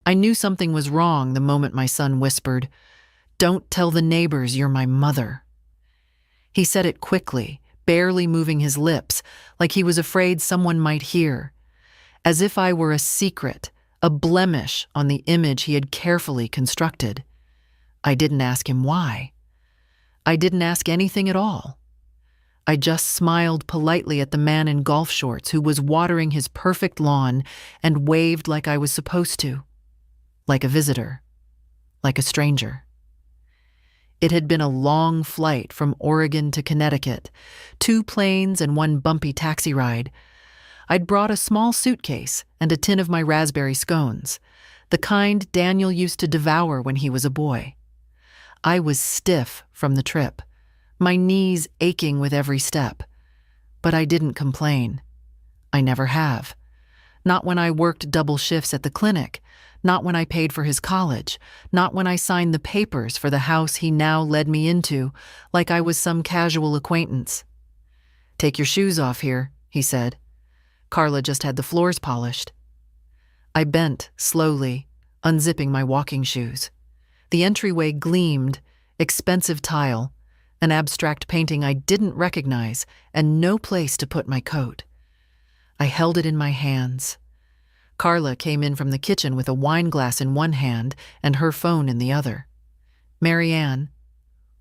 I knew something was wrong the moment my son whispered, "Don't tell the neighbors you're my mother." He said it quickly, barely moving his lips, like he was afraid someone might hear, as if I were a secret, a blemish on the image he had carefully constructed. I didn't ask him why. I didn't ask anything at all. I just smiled politely at the man in golf shorts who was watering his perfect lawn and waved like I was supposed to, like a visitor, like a stranger. It had been a long flight from Oregon to Connecticut, 2 planes and 1 bumpy taxi ride. I'd brought a small suitcase and a tin of my raspberry scones, the kind Daniel used to devour when he was a boy. I was stiff from the trip, my knees aching with every step. But I didn't complain. I never have. Not when I worked double shifts at the clinic, not when I paid for his college, not when I signed the papers for the house he now led me into, like I was some casual acquaintance. "Take your shoes off here," he said. "Carla just had the floors polished." I bent slowly, unzipping my walking shoes. The entryway gleamed, expensive tile, an abstract painting I didn't recognize, and no place to put my coat. I held it in my hands. Carla came in from the kitchen with a wine glass in one hand and her phone in the other. "Marianne,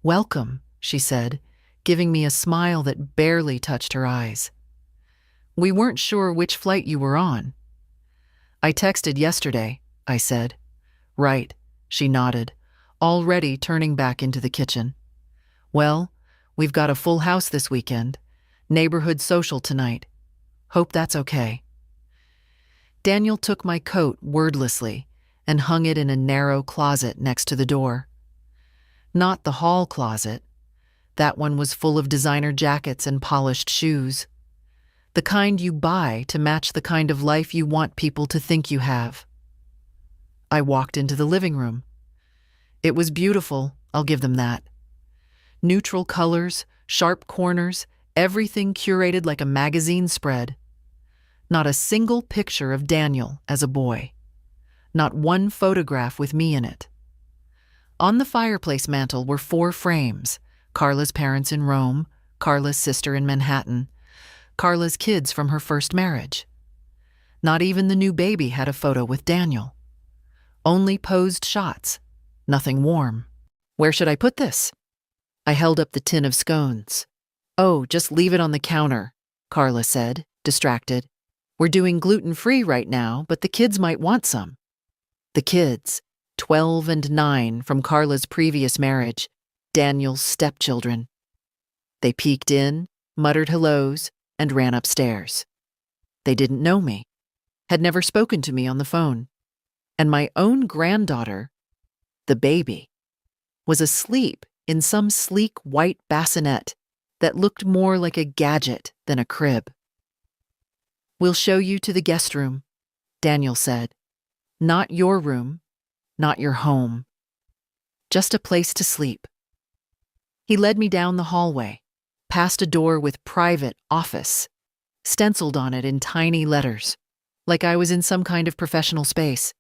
welcome," she said, giving me a smile that barely touched her eyes. "We weren't sure which flight you were on." "I texted yesterday," I said. "Right," she nodded, already turning back into the kitchen. "Well, we've got a full house this weekend. Neighborhood social tonight. Hope that's okay." Daniel took my coat wordlessly and hung it in a narrow closet next to the door. Not the hall closet. That one was full of designer jackets and polished shoes. The kind you buy to match the kind of life you want people to think you have. I walked into the living room. It was beautiful, I'll give them that. Neutral colors, sharp corners, everything curated like a magazine spread. Not a single picture of Daniel as a boy. Not one photograph with me in it. On the fireplace mantel were 4 frames: Carla's parents in Rome, Carla's sister in Manhattan, Carla's kids from her first marriage. Not even the new baby had a photo with Daniel. Only posed shots, nothing warm. "Where should I put this?" I held up the tin of scones. "Oh, just leave it on the counter," Carla said, distracted. "We're doing gluten-free right now, but the kids might want some." The kids, 12 and 9 from Carla's previous marriage, Daniel's stepchildren. They peeked in, muttered hellos, and ran upstairs. They didn't know me, had never spoken to me on the phone. And my own granddaughter, the baby, was asleep in some sleek white bassinet that looked more like a gadget than a crib. "We'll show you to the guest room," Daniel said. "Not your room, not your home. Just a place to sleep." He led me down the hallway, past a door with "private office" stenciled on it in tiny letters, like I was in some kind of professional space.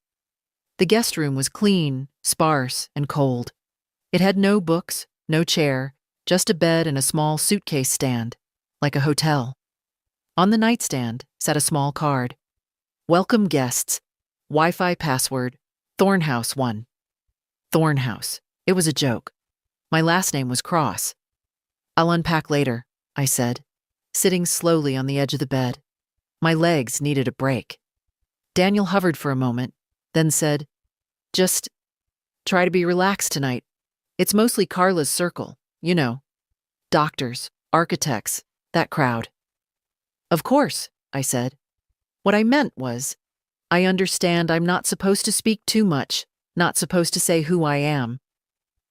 The guest room was clean, sparse, and cold. It had no books, no chair, just a bed and a small suitcase stand, like a hotel. On the nightstand sat a small card. "Welcome guests. Wi-Fi password. Thornhouse 1. Thornhouse. It was a joke. My last name was Cross. "I'll unpack later," I said, sitting slowly on the edge of the bed. My legs needed a break. Daniel hovered for a moment, then said, "Just try to be relaxed tonight. It's mostly Carla's circle, you know. Doctors, architects, that crowd." "Of course," I said. What I meant was, I understand I'm not supposed to speak too much, not supposed to say who I am.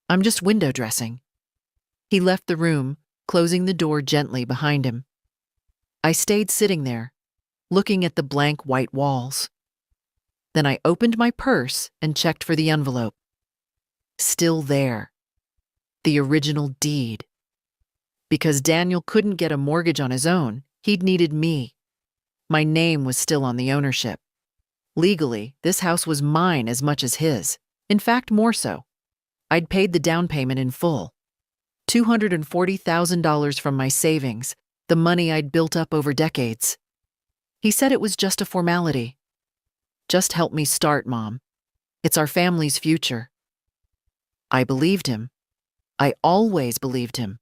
I'm just window dressing. He left the room, closing the door gently behind him. I stayed sitting there, looking at the blank white walls. Then I opened my purse and checked for the envelope. Still there. The original deed. Because Daniel couldn't get a mortgage on his own, he'd needed me. My name was still on the ownership. Legally, this house was mine as much as his. In fact, more so. I'd paid the down payment in full. $240,000 from my savings, the money I'd built up over decades. He said it was just a formality. Just help me start, Mom. It's our family's future. I believed him. I always believed him.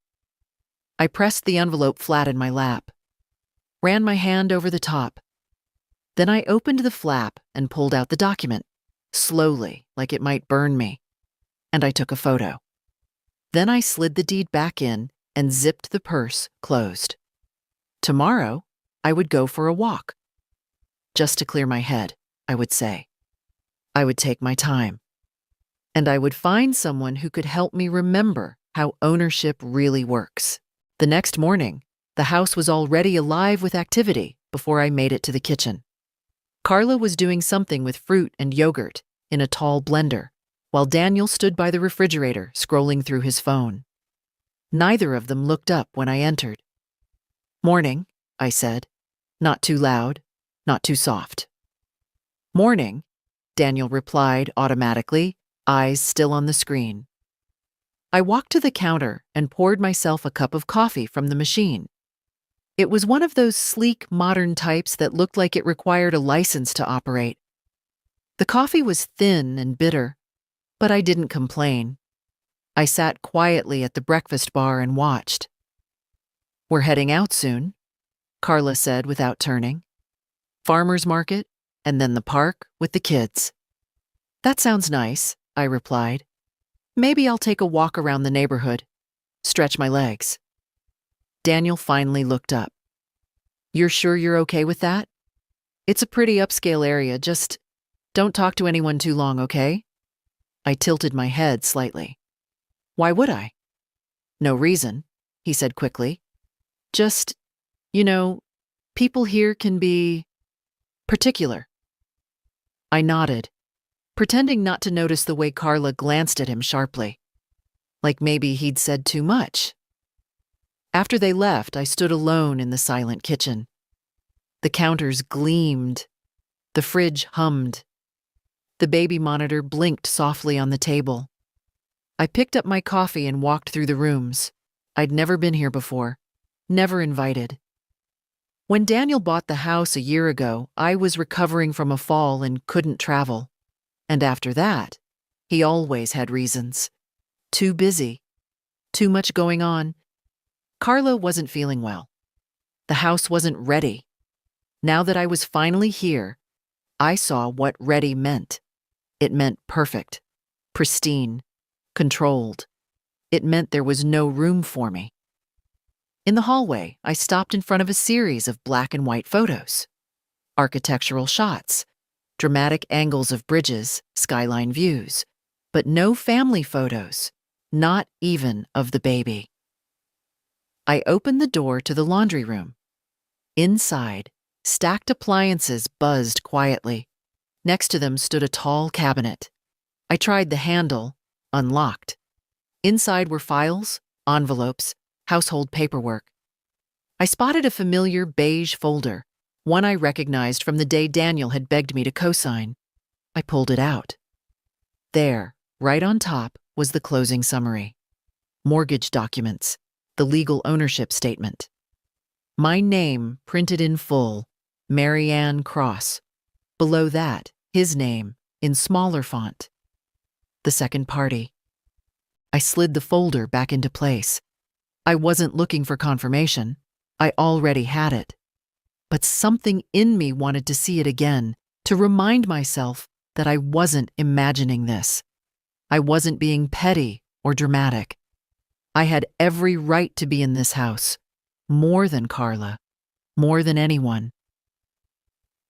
I pressed the envelope flat in my lap, ran my hand over the top. Then I opened the flap and pulled out the document, slowly, like it might burn me, and I took a photo. Then I slid the deed back in and zipped the purse closed. Tomorrow, I would go for a walk. Just to clear my head, I would say. I would take my time. And I would find someone who could help me remember how ownership really works. The next morning, the house was already alive with activity before I made it to the kitchen. Carla was doing something with fruit and yogurt in a tall blender, while Daniel stood by the refrigerator scrolling through his phone. Neither of them looked up when I entered. "Morning," I said, not too loud, not too soft. "Morning," Daniel replied automatically, eyes still on the screen. I walked to the counter and poured myself a cup of coffee from the machine. It was one of those sleek, modern types that looked like it required a license to operate. The coffee was thin and bitter, but I didn't complain. I sat quietly at the breakfast bar and watched. "We're heading out soon," Carla said without turning. "Farmer's market, and then the park with the kids." "That sounds nice," I replied. "Maybe I'll take a walk around the neighborhood, stretch my legs." Daniel finally looked up. "You're sure you're okay with that? It's a pretty upscale area, just don't talk to anyone too long, okay?" I tilted my head slightly. "Why would I?" "No reason," he said quickly. "Just, people here can be particular." I nodded, pretending not to notice the way Carla glanced at him sharply, like maybe he'd said too much. After they left, I stood alone in the silent kitchen. The counters gleamed. The fridge hummed. The baby monitor blinked softly on the table. I picked up my coffee and walked through the rooms. I'd never been here before, never invited. When Daniel bought the house a year ago, I was recovering from a fall and couldn't travel. And after that, he always had reasons. Too busy. Too much going on. Carla wasn't feeling well. The house wasn't ready. Now that I was finally here, I saw what ready meant. It meant perfect, pristine, controlled. It meant there was no room for me. In the hallway, I stopped in front of a series of black and white photos. Architectural shots, dramatic angles of bridges, skyline views, but no family photos, not even of the baby. I opened the door to the laundry room. Inside, stacked appliances buzzed quietly. Next to them stood a tall cabinet. I tried the handle, unlocked. Inside were files, envelopes, household paperwork. I spotted a familiar beige folder, one I recognized from the day Daniel had begged me to co-sign. I pulled it out. There, right on top, was the closing summary. Mortgage documents, the legal ownership statement. My name printed in full, Mary Ann Cross. Below that, his name, in smaller font. The second party. I slid the folder back into place. I wasn't looking for confirmation. I already had it. But something in me wanted to see it again, to remind myself that I wasn't imagining this. I wasn't being petty or dramatic. I had every right to be in this house, more than Carla, more than anyone.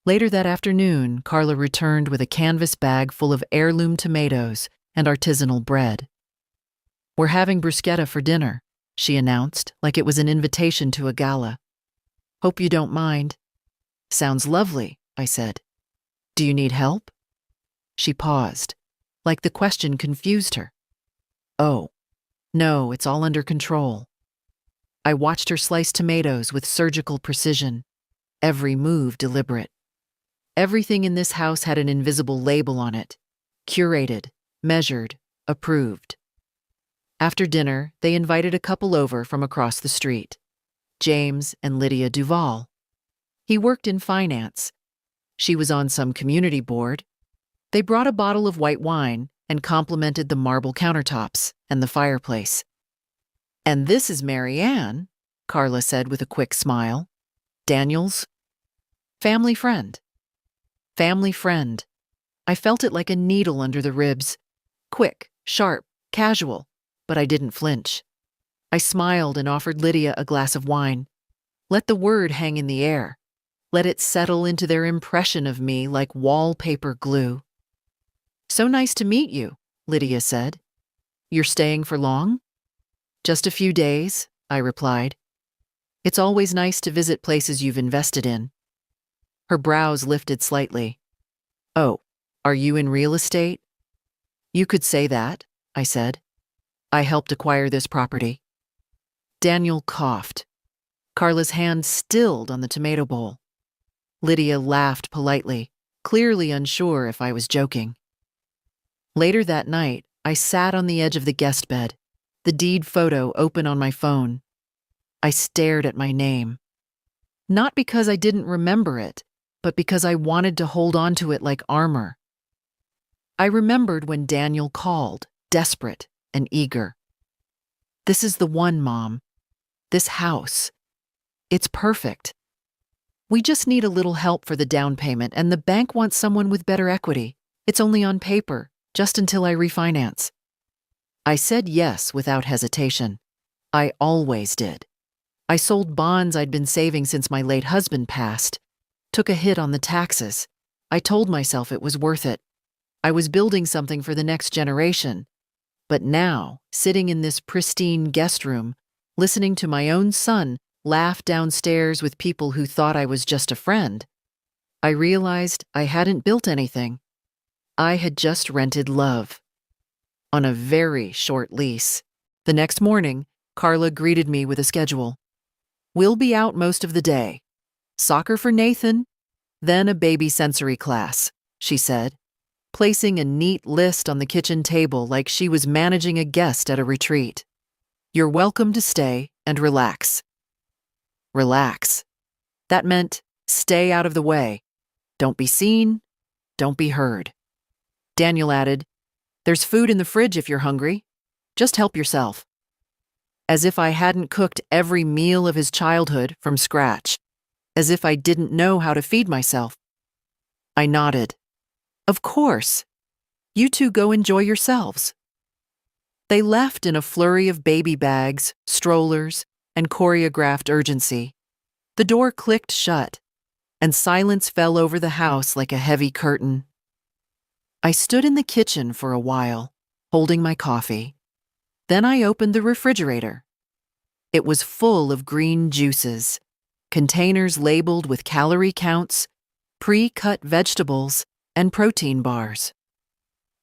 Later that afternoon, Carla returned with a canvas bag full of heirloom tomatoes and artisanal bread. "We're having bruschetta for dinner," she announced, like it was an invitation to a gala. "Hope you don't mind." "Sounds lovely," I said. "Do you need help?" She paused, like the question confused her. "Oh, no, it's all under control." I watched her slice tomatoes with surgical precision, every move deliberate. Everything in this house had an invisible label on it: curated, measured, approved. After dinner, they invited a couple over from across the street, James and Lydia Duval. He worked in finance. She was on some community board. They brought a bottle of white wine and complimented the marble countertops and the fireplace. "And this is Mary Ann," Carla said with a quick smile. "Daniel's family friend." Family friend. I felt it like a needle under the ribs. Quick, sharp, casual, but I didn't flinch. I smiled and offered Lydia a glass of wine. Let the word hang in the air. Let it settle into their impression of me like wallpaper glue. "So nice to meet you," Lydia said. "You're staying for long?" "Just a few days," I replied. "It's always nice to visit places you've invested in." Her brows lifted slightly. "Oh, are you in real estate?" "You could say that," I said. "I helped acquire this property." Daniel coughed. Carla's hand stilled on the tomato bowl. Lydia laughed politely, clearly unsure if I was joking. Later that night, I sat on the edge of the guest bed, the deed photo open on my phone. I stared at my name. Not because I didn't remember it, but because I wanted to hold on to it like armor. I remembered when Daniel called, desperate and eager. "This is the one, Mom. This house. It's perfect. We just need a little help for the down payment, and the bank wants someone with better equity. It's only on paper, just until I refinance." I said yes without hesitation. I always did. I sold bonds I'd been saving since my late husband passed, took a hit on the taxes. I told myself it was worth it. I was building something for the next generation. But now, sitting in this pristine guest room, listening to my own son laugh downstairs with people who thought I was just a friend, I realized I hadn't built anything. I had just rented love. On a very short lease. The next morning, Carla greeted me with a schedule. "We'll be out most of the day. Soccer for Nathan, then a baby sensory class," she said, placing a neat list on the kitchen table like she was managing a guest at a retreat. "You're welcome to stay and relax." Relax. That meant stay out of the way. Don't be seen. Don't be heard. Daniel added, "There's food in the fridge if you're hungry. Just help yourself." As if I hadn't cooked every meal of his childhood from scratch. As if I didn't know how to feed myself. I nodded. "Of course. You two go enjoy yourselves." They left in a flurry of baby bags, strollers, and choreographed urgency. The door clicked shut, and silence fell over the house like a heavy curtain. I stood in the kitchen for a while, holding my coffee. Then I opened the refrigerator. It was full of green juices, containers labeled with calorie counts, pre-cut vegetables, and protein bars.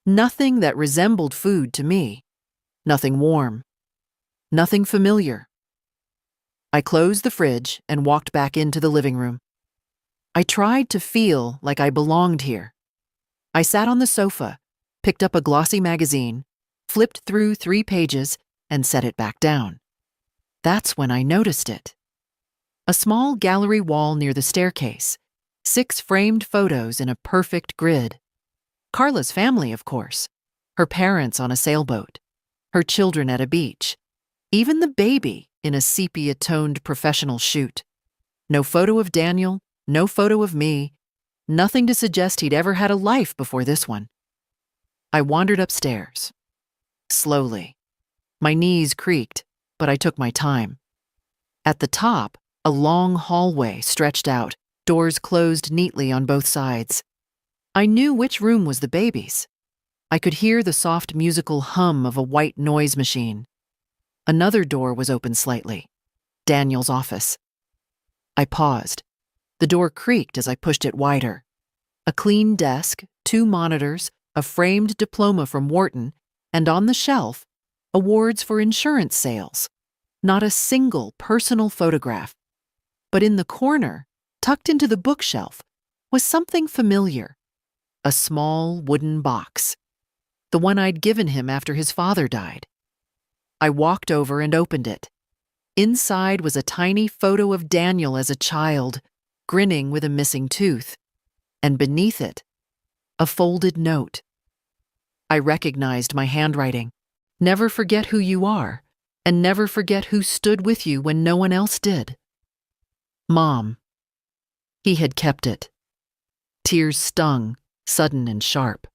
Nothing that resembled food to me. Nothing warm. Nothing familiar. I closed the fridge and walked back into the living room. I tried to feel like I belonged here. I sat on the sofa, picked up a glossy magazine, flipped through 3 pages, and set it back down. That's when I noticed it. A small gallery wall near the staircase, 6 framed photos in a perfect grid. Carla's family, of course. Her parents on a sailboat. Her children at a beach. Even the baby in a sepia-toned professional shoot. No photo of Daniel, no photo of me, nothing to suggest he'd ever had a life before this one. I wandered upstairs. Slowly. My knees creaked, but I took my time. At the top, a long hallway stretched out, doors closed neatly on both sides. I knew which room was the baby's. I could hear the soft musical hum of a white noise machine. Another door was open slightly. Daniel's office. I paused. The door creaked as I pushed it wider. A clean desk, 2 monitors, a framed diploma from Wharton, and on the shelf, awards for insurance sales. Not a single personal photograph. But in the corner, tucked into the bookshelf, was something familiar. A small wooden box, the one I'd given him after his father died. I walked over and opened it. Inside was a tiny photo of Daniel as a child, grinning with a missing tooth, and beneath it, a folded note. I recognized my handwriting. Never forget who you are, and never forget who stood with you when no one else did. Mom. He had kept it. Tears stung, sudden and sharp.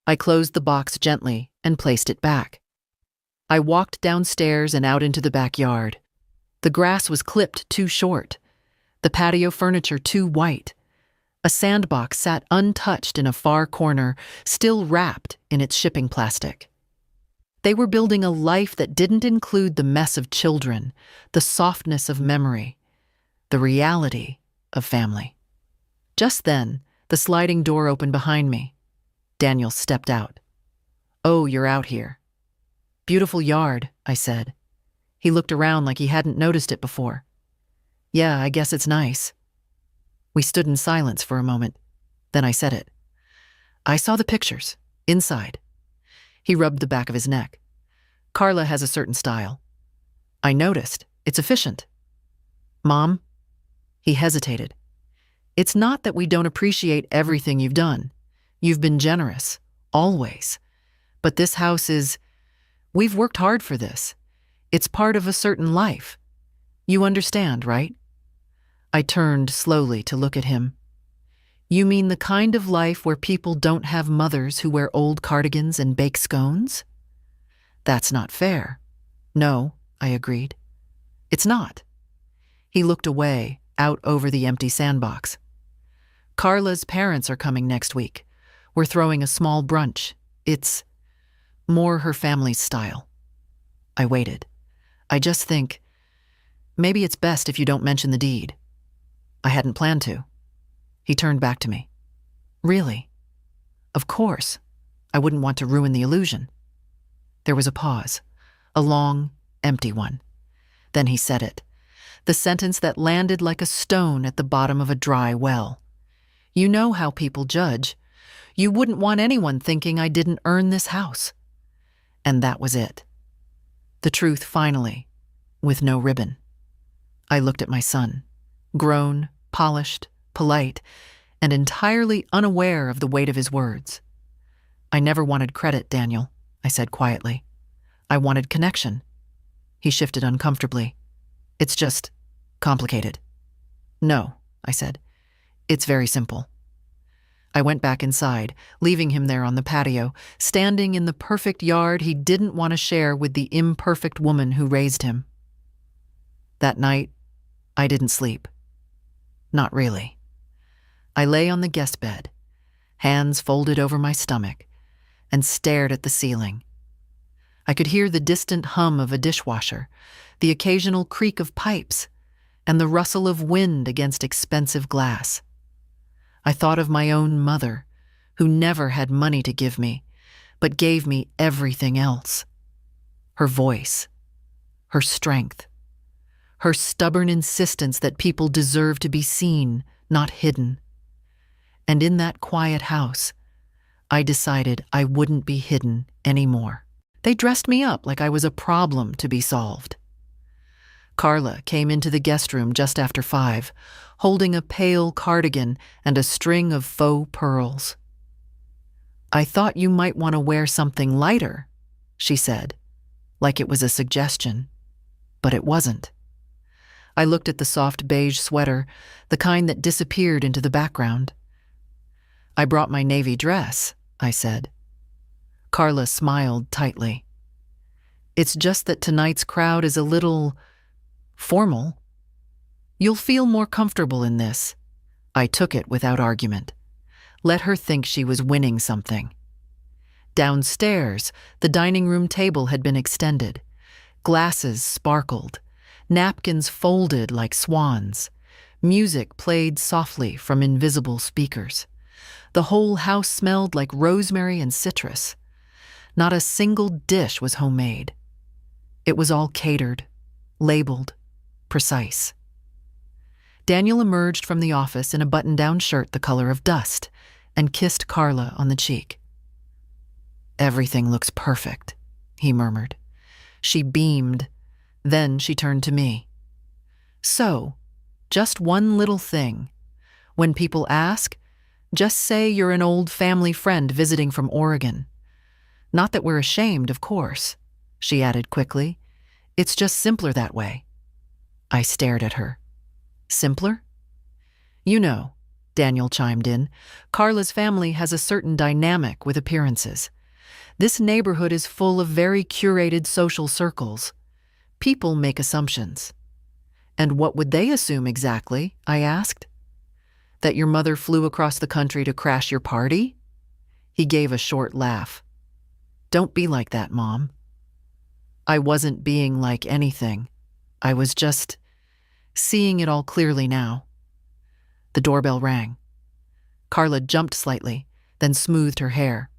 I closed the box gently and placed it back. I walked downstairs and out into the backyard. The grass was clipped too short, the patio furniture too white. A sandbox sat untouched in a far corner, still wrapped in its shipping plastic. They were building a life that didn't include the mess of children, the softness of memory, the reality of family. Just then, the sliding door opened behind me. Daniel stepped out. "Oh, you're out here." "Beautiful yard," I said. He looked around like he hadn't noticed it before. "Yeah, I guess it's nice." We stood in silence for a moment. Then I said it. "I saw the pictures, inside." He rubbed the back of his neck. "Carla has a certain style. I noticed. It's efficient." "Mom?" He hesitated. "It's not that we don't appreciate everything you've done. You've been generous, always. But this house is... We've worked hard for this. It's part of a certain life. You understand, right?" I turned slowly to look at him. "You mean the kind of life where people don't have mothers who wear old cardigans and bake scones?" "That's not fair." "No," I agreed. "It's not." He looked away, out over the empty sandbox. "Carla's parents are coming next week. We're throwing a small brunch. It's more her family's style." I waited. "I just think, maybe it's best if you don't mention the deed." I hadn't planned to. He turned back to me. "Really?" "Of course. I wouldn't want to ruin the illusion." There was a pause, a long, empty one. Then he said it, the sentence that landed like a stone at the bottom of a dry well. "You know how people judge. You wouldn't want anyone thinking I didn't earn this house." And that was it. The truth finally, with no ribbon. I looked at my son, grown, polished, polite, and entirely unaware of the weight of his words. "I never wanted credit, Daniel," I said quietly. "I wanted connection." He shifted uncomfortably. "It's just complicated." "No," I said. "It's very simple." I went back inside, leaving him there on the patio, standing in the perfect yard he didn't want to share with the imperfect woman who raised him. That night, I didn't sleep. Not really. I lay on the guest bed, hands folded over my stomach, and stared at the ceiling. I could hear the distant hum of a dishwasher, the occasional creak of pipes, and the rustle of wind against expensive glass. I thought of my own mother, who never had money to give me, but gave me everything else. Her voice, her strength, her stubborn insistence that people deserve to be seen, not hidden. And in that quiet house, I decided I wouldn't be hidden anymore. They dressed me up like I was a problem to be solved. Carla came into the guest room just after 5, holding a pale cardigan and a string of faux pearls. "I thought you might want to wear something lighter," she said, like it was a suggestion, but it wasn't. I looked at the soft beige sweater, the kind that disappeared into the background. "I brought my navy dress," I said. Carla smiled tightly. "It's just that tonight's crowd is a little formal. You'll feel more comfortable in this." I took it without argument. Let her think she was winning something. Downstairs, the dining room table had been extended. Glasses sparkled, napkins folded like swans. Music played softly from invisible speakers. The whole house smelled like rosemary and citrus. Not a single dish was homemade. It was all catered, labeled, precise. Daniel emerged from the office in a button-down shirt the color of dust and kissed Carla on the cheek. "Everything looks perfect," he murmured. She beamed. Then she turned to me. "So, just one little thing. When people ask, just say you're an old family friend visiting from Oregon. Not that we're ashamed, of course," she added quickly. "It's just simpler that way." I stared at her. "Simpler?" "You know," Daniel chimed in, "Carla's family has a certain dynamic with appearances. This neighborhood is full of very curated social circles. People make assumptions." "And what would they assume exactly?" I asked. "That your mother flew across the country to crash your party?" He gave a short laugh. "Don't be like that, Mom." I wasn't being like anything. I was just seeing it all clearly now. The doorbell rang. Carla jumped slightly, then smoothed her hair.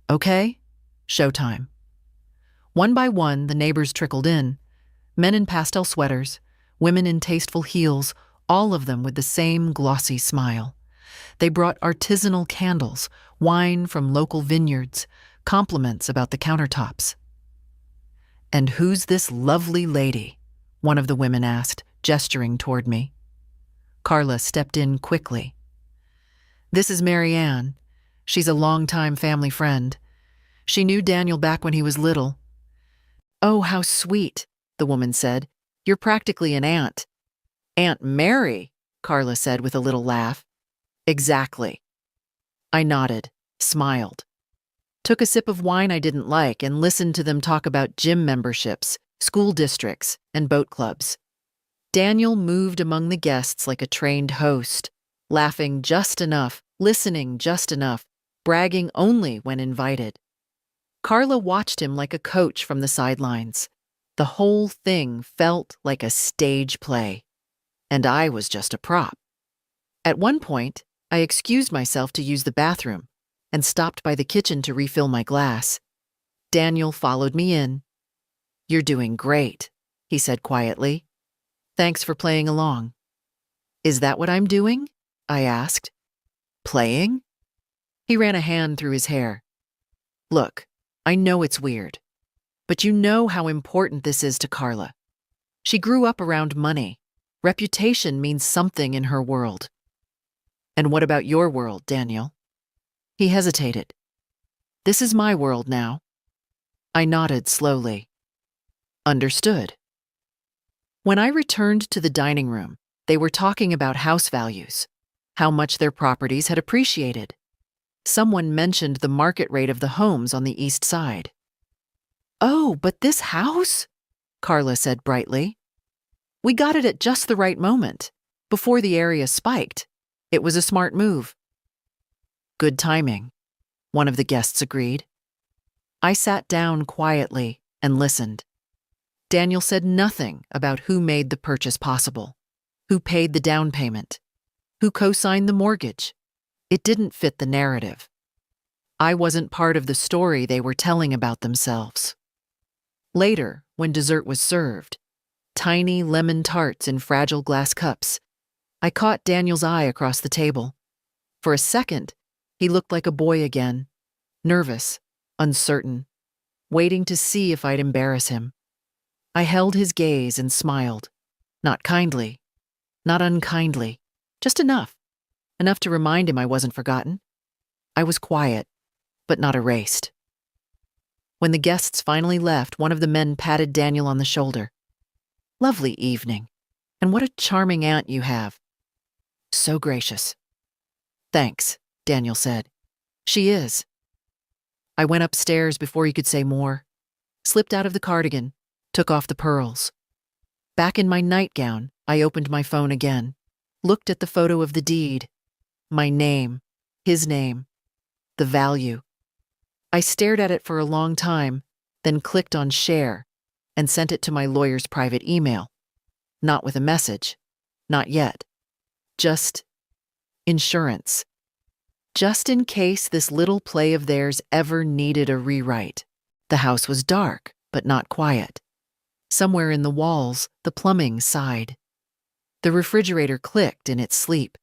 "Okay, showtime." One by one, the neighbors trickled in. Men in pastel sweaters, women in tasteful heels, all of them with the same glossy smile. They brought artisanal candles, wine from local vineyards, compliments about the countertops. "And who's this lovely lady?" one of the women asked, gesturing toward me. Carla stepped in quickly. "This is Mary Ann. She's a longtime family friend. She knew Daniel back when he was little." "Oh, how sweet," the woman said. "You're practically an aunt." "Aunt Mary," Carla said with a little laugh. "Exactly." I nodded, smiled, took a sip of wine I didn't like, and listened to them talk about gym memberships, school districts, and boat clubs. Daniel moved among the guests like a trained host, laughing just enough, listening just enough, bragging only when invited. Carla watched him like a coach from the sidelines. The whole thing felt like a stage play, and I was just a prop. At one point, I excused myself to use the bathroom and stopped by the kitchen to refill my glass. Daniel followed me in. "You're doing great," he said quietly. "Thanks for playing along." "Is that what I'm doing?" I asked. "Playing?" He ran a hand through his hair. "Look, I know it's weird, but you know how important this is to Carla. She grew up around money. Reputation means something in her world." "And what about your world, Daniel?" He hesitated. "This is my world now." I nodded slowly. "Understood." When I returned to the dining room, they were talking about house values, how much their properties had appreciated. Someone mentioned the market rate of the homes on the east side. "Oh, but this house?" Carla said brightly. "We got it at just the right moment, before the area spiked. It was a smart move." "Good timing," one of the guests agreed. I sat down quietly and listened. Daniel said nothing about who made the purchase possible, who paid the down payment, who co-signed the mortgage. It didn't fit the narrative. I wasn't part of the story they were telling about themselves. Later, when dessert was served, tiny lemon tarts in fragile glass cups, I caught Daniel's eye across the table. For a second, he looked like a boy again, nervous, uncertain, waiting to see if I'd embarrass him. I held his gaze and smiled. Not kindly, not unkindly, just enough to remind him I wasn't forgotten. I was quiet, but not erased. When the guests finally left, one of the men patted Daniel on the shoulder. "Lovely evening, and what a charming aunt you have." "So gracious." "Thanks," Daniel said. "She is." I went upstairs before he could say more, slipped out of the cardigan, took off the pearls. Back in my nightgown, I opened my phone again, looked at the photo of the deed, my name, his name, the value. I stared at it for a long time, then clicked on share and sent it to my lawyer's private email. Not with a message. Not yet. Just insurance. Just in case this little play of theirs ever needed a rewrite. The house was dark, but not quiet. Somewhere in the walls, the plumbing sighed. The refrigerator clicked in its sleep.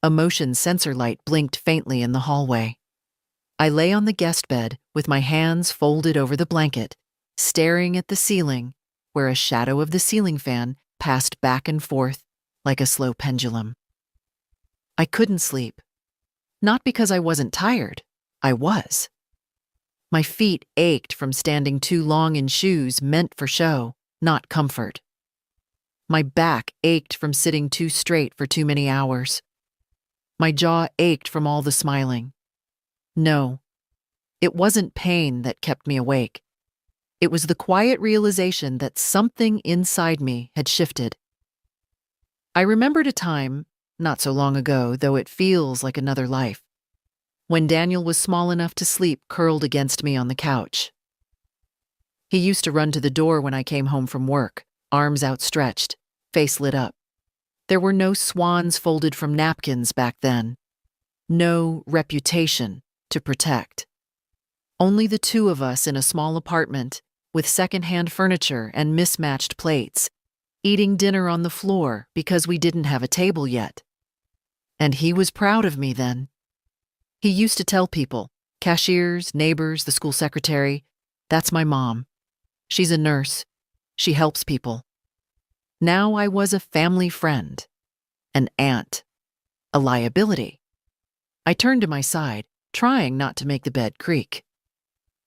A motion sensor light blinked faintly in the hallway. I lay on the guest bed with my hands folded over the blanket, staring at the ceiling, where a shadow of the ceiling fan passed back and forth like a slow pendulum. I couldn't sleep. Not because I wasn't tired. I was. My feet ached from standing too long in shoes meant for show, not comfort. My back ached from sitting too straight for too many hours. My jaw ached from all the smiling. No, it wasn't pain that kept me awake. It was the quiet realization that something inside me had shifted. I remembered a time, not so long ago, though it feels like another life, when Daniel was small enough to sleep curled against me on the couch. He used to run to the door when I came home from work, arms outstretched, face lit up. There were no swans folded from napkins back then. No reputation to protect. Only the two of us in a small apartment with secondhand furniture and mismatched plates, eating dinner on the floor because we didn't have a table yet. And he was proud of me then. He used to tell people, cashiers, neighbors, the school secretary, "That's my mom. She's a nurse. She helps people." Now I was a family friend, an aunt, a liability. I turned to my side, trying not to make the bed creak.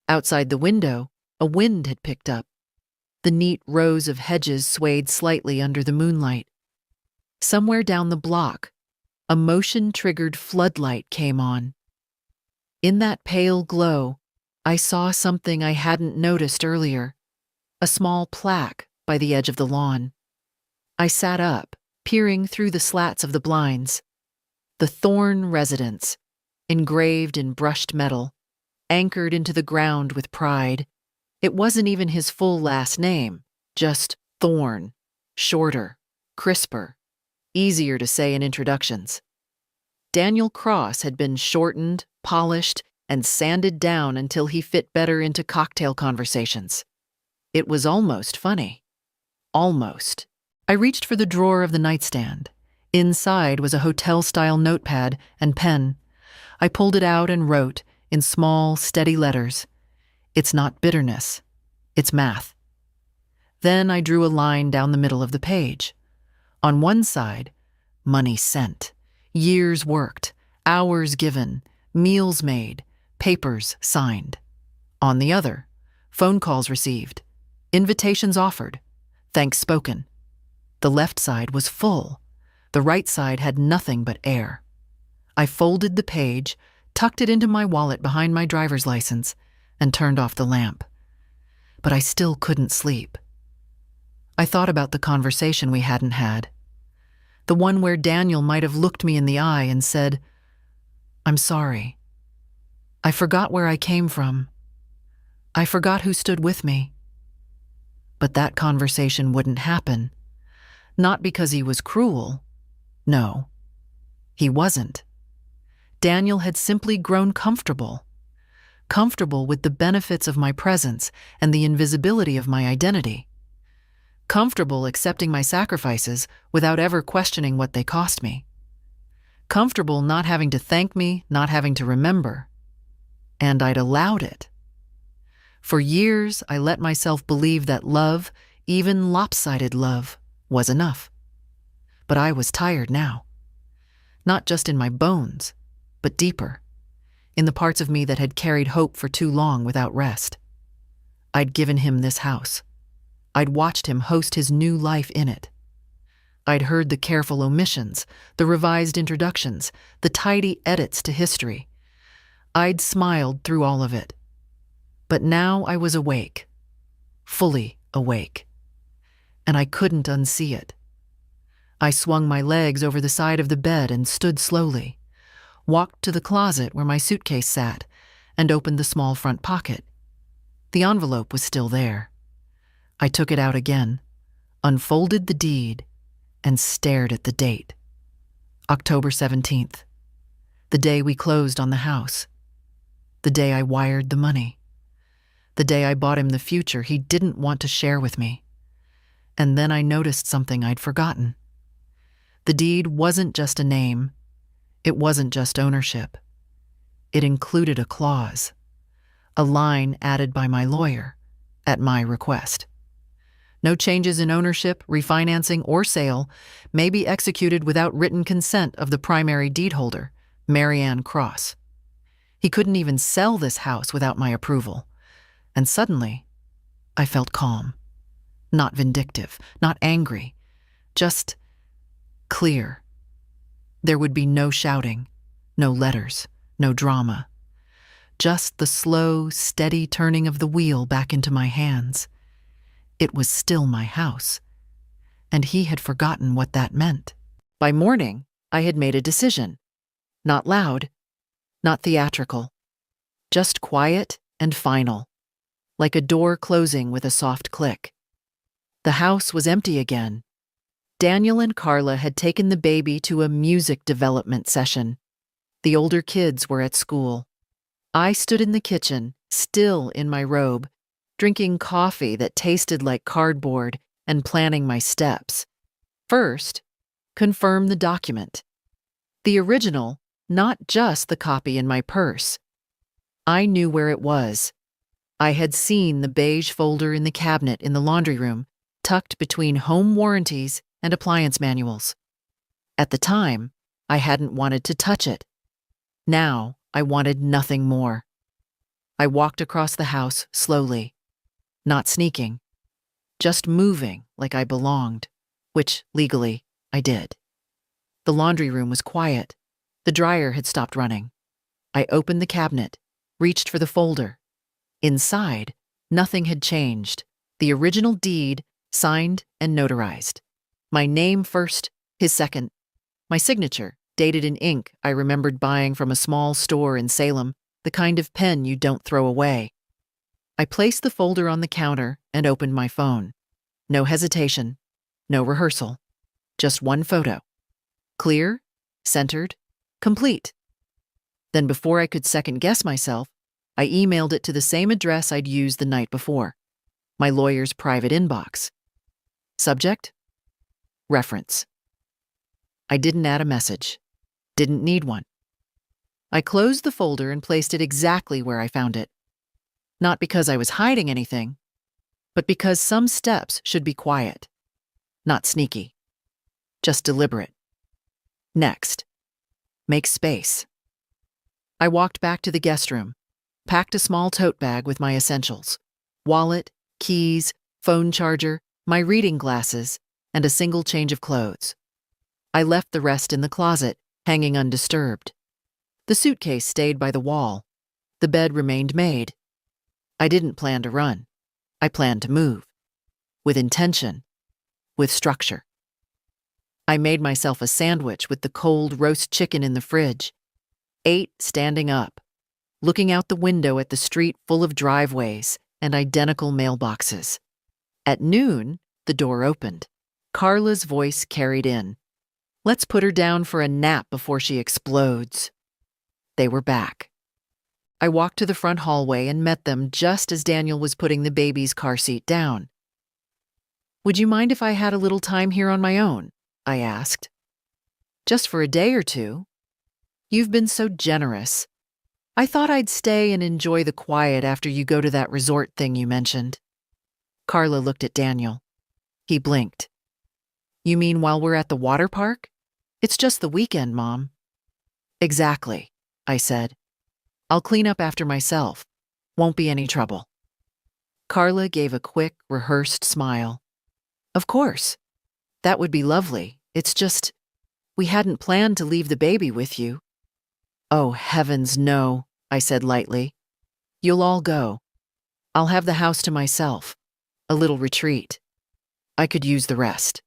Outside the window, a wind had picked up. The neat rows of hedges swayed slightly under the moonlight. Somewhere down the block, a motion-triggered floodlight came on. In that pale glow, I saw something I hadn't noticed earlier, a small plaque by the edge of the lawn. I sat up, peering through the slats of the blinds. The Thorne residence, engraved in brushed metal, anchored into the ground with pride. It wasn't even his full last name, just Thorne, shorter, crisper, easier to say in introductions. Daniel Cross had been shortened, polished, and sanded down until he fit better into cocktail conversations. It was almost funny. Almost. I reached for the drawer of the nightstand. Inside was a hotel-style notepad and pen. I pulled it out and wrote, in small, steady letters, "It's not bitterness. It's math." Then I drew a line down the middle of the page. On one side, money sent, years worked, hours given, meals made, papers signed. On the other, phone calls received, invitations offered, thanks spoken. The left side was full. The right side had nothing but air. I folded the page, tucked it into my wallet behind my driver's license, and turned off the lamp. But I still couldn't sleep. I thought about the conversation we hadn't had. The one where Daniel might have looked me in the eye and said, "I'm sorry. I forgot where I came from. I forgot who stood with me." But that conversation wouldn't happen. Not because he was cruel. No, he wasn't. Daniel had simply grown comfortable. Comfortable with the benefits of my presence and the invisibility of my identity. Comfortable accepting my sacrifices without ever questioning what they cost me. Comfortable not having to thank me, not having to remember. And I'd allowed it. For years, I let myself believe that love, even lopsided love, was enough. But I was tired now. Not just in my bones, but deeper, in the parts of me that had carried hope for too long without rest. I'd given him this house. I'd watched him host his new life in it. I'd heard the careful omissions, the revised introductions, the tidy edits to history. I'd smiled through all of it. But now I was awake, fully awake. And I couldn't unsee it. I swung my legs over the side of the bed and stood slowly, walked to the closet where my suitcase sat, and opened the small front pocket. The envelope was still there. I took it out again, unfolded the deed, and stared at the date. October 17th, the day we closed on the house. The day I wired the money. The day I bought him the future he didn't want to share with me. And then I noticed something I'd forgotten. The deed wasn't just a name. It wasn't just ownership. It included a clause, a line added by my lawyer, at my request. No changes in ownership, refinancing, or sale may be executed without written consent of the primary deed holder, Marianne Cross. He couldn't even sell this house without my approval. And suddenly, I felt calm. Not vindictive, not angry, just clear. There would be no shouting, no letters, no drama. Just the slow, steady turning of the wheel back into my hands. It was still my house, and he had forgotten what that meant. By morning, I had made a decision. Not loud, not theatrical, just quiet and final, like a door closing with a soft click. The house was empty again. Daniel and Carla had taken the baby to a music development session. The older kids were at school. I stood in the kitchen, still in my robe, drinking coffee that tasted like cardboard and planning my steps. First, confirm the document. The original, not just the copy in my purse. I knew where it was. I had seen the beige folder in the cabinet in the laundry room, tucked between home warranties and appliance manuals. At the time, I hadn't wanted to touch it. Now, I wanted nothing more. I walked across the house slowly. Not sneaking, just moving like I belonged, which, legally, I did. The laundry room was quiet. The dryer had stopped running. I opened the cabinet, reached for the folder. Inside, nothing had changed. The original deed, signed and notarized. My name first, his second. My signature, dated in ink I remembered buying from a small store in Salem, the kind of pen you don't throw away. I placed the folder on the counter and opened my phone. No hesitation, no rehearsal, just one photo. Clear, centered, complete. Then before I could second-guess myself, I emailed it to the same address I'd used the night before, my lawyer's private inbox. Subject? Reference. I didn't add a message. Didn't need one. I closed the folder and placed it exactly where I found it. Not because I was hiding anything, but because some steps should be quiet, not sneaky, just deliberate. Next, make space. I walked back to the guest room, packed a small tote bag with my essentials, wallet, keys, phone charger, my reading glasses, and a single change of clothes. I left the rest in the closet, hanging undisturbed. The suitcase stayed by the wall. The bed remained made. I didn't plan to run. I planned to move. With intention. With structure. I made myself a sandwich with the cold roast chicken in the fridge. Ate standing up, looking out the window at the street full of driveways and identical mailboxes. At noon, the door opened. Carla's voice carried in. Let's put her down for a nap before she explodes. They were back. I walked to the front hallway and met them just as Daniel was putting the baby's car seat down. Would you mind if I had a little time here on my own? I asked. Just for a day or two. You've been so generous. I thought I'd stay and enjoy the quiet after you go to that resort thing you mentioned. Carla looked at Daniel. He blinked. You mean while we're at the water park? It's just the weekend, Mom. Exactly, I said. I'll clean up after myself. Won't be any trouble. Carla gave a quick, rehearsed smile. Of course. That would be lovely. It's just, we hadn't planned to leave the baby with you. Oh, heavens, no, I said lightly. You'll all go. I'll have the house to myself. A little retreat. I could use the rest.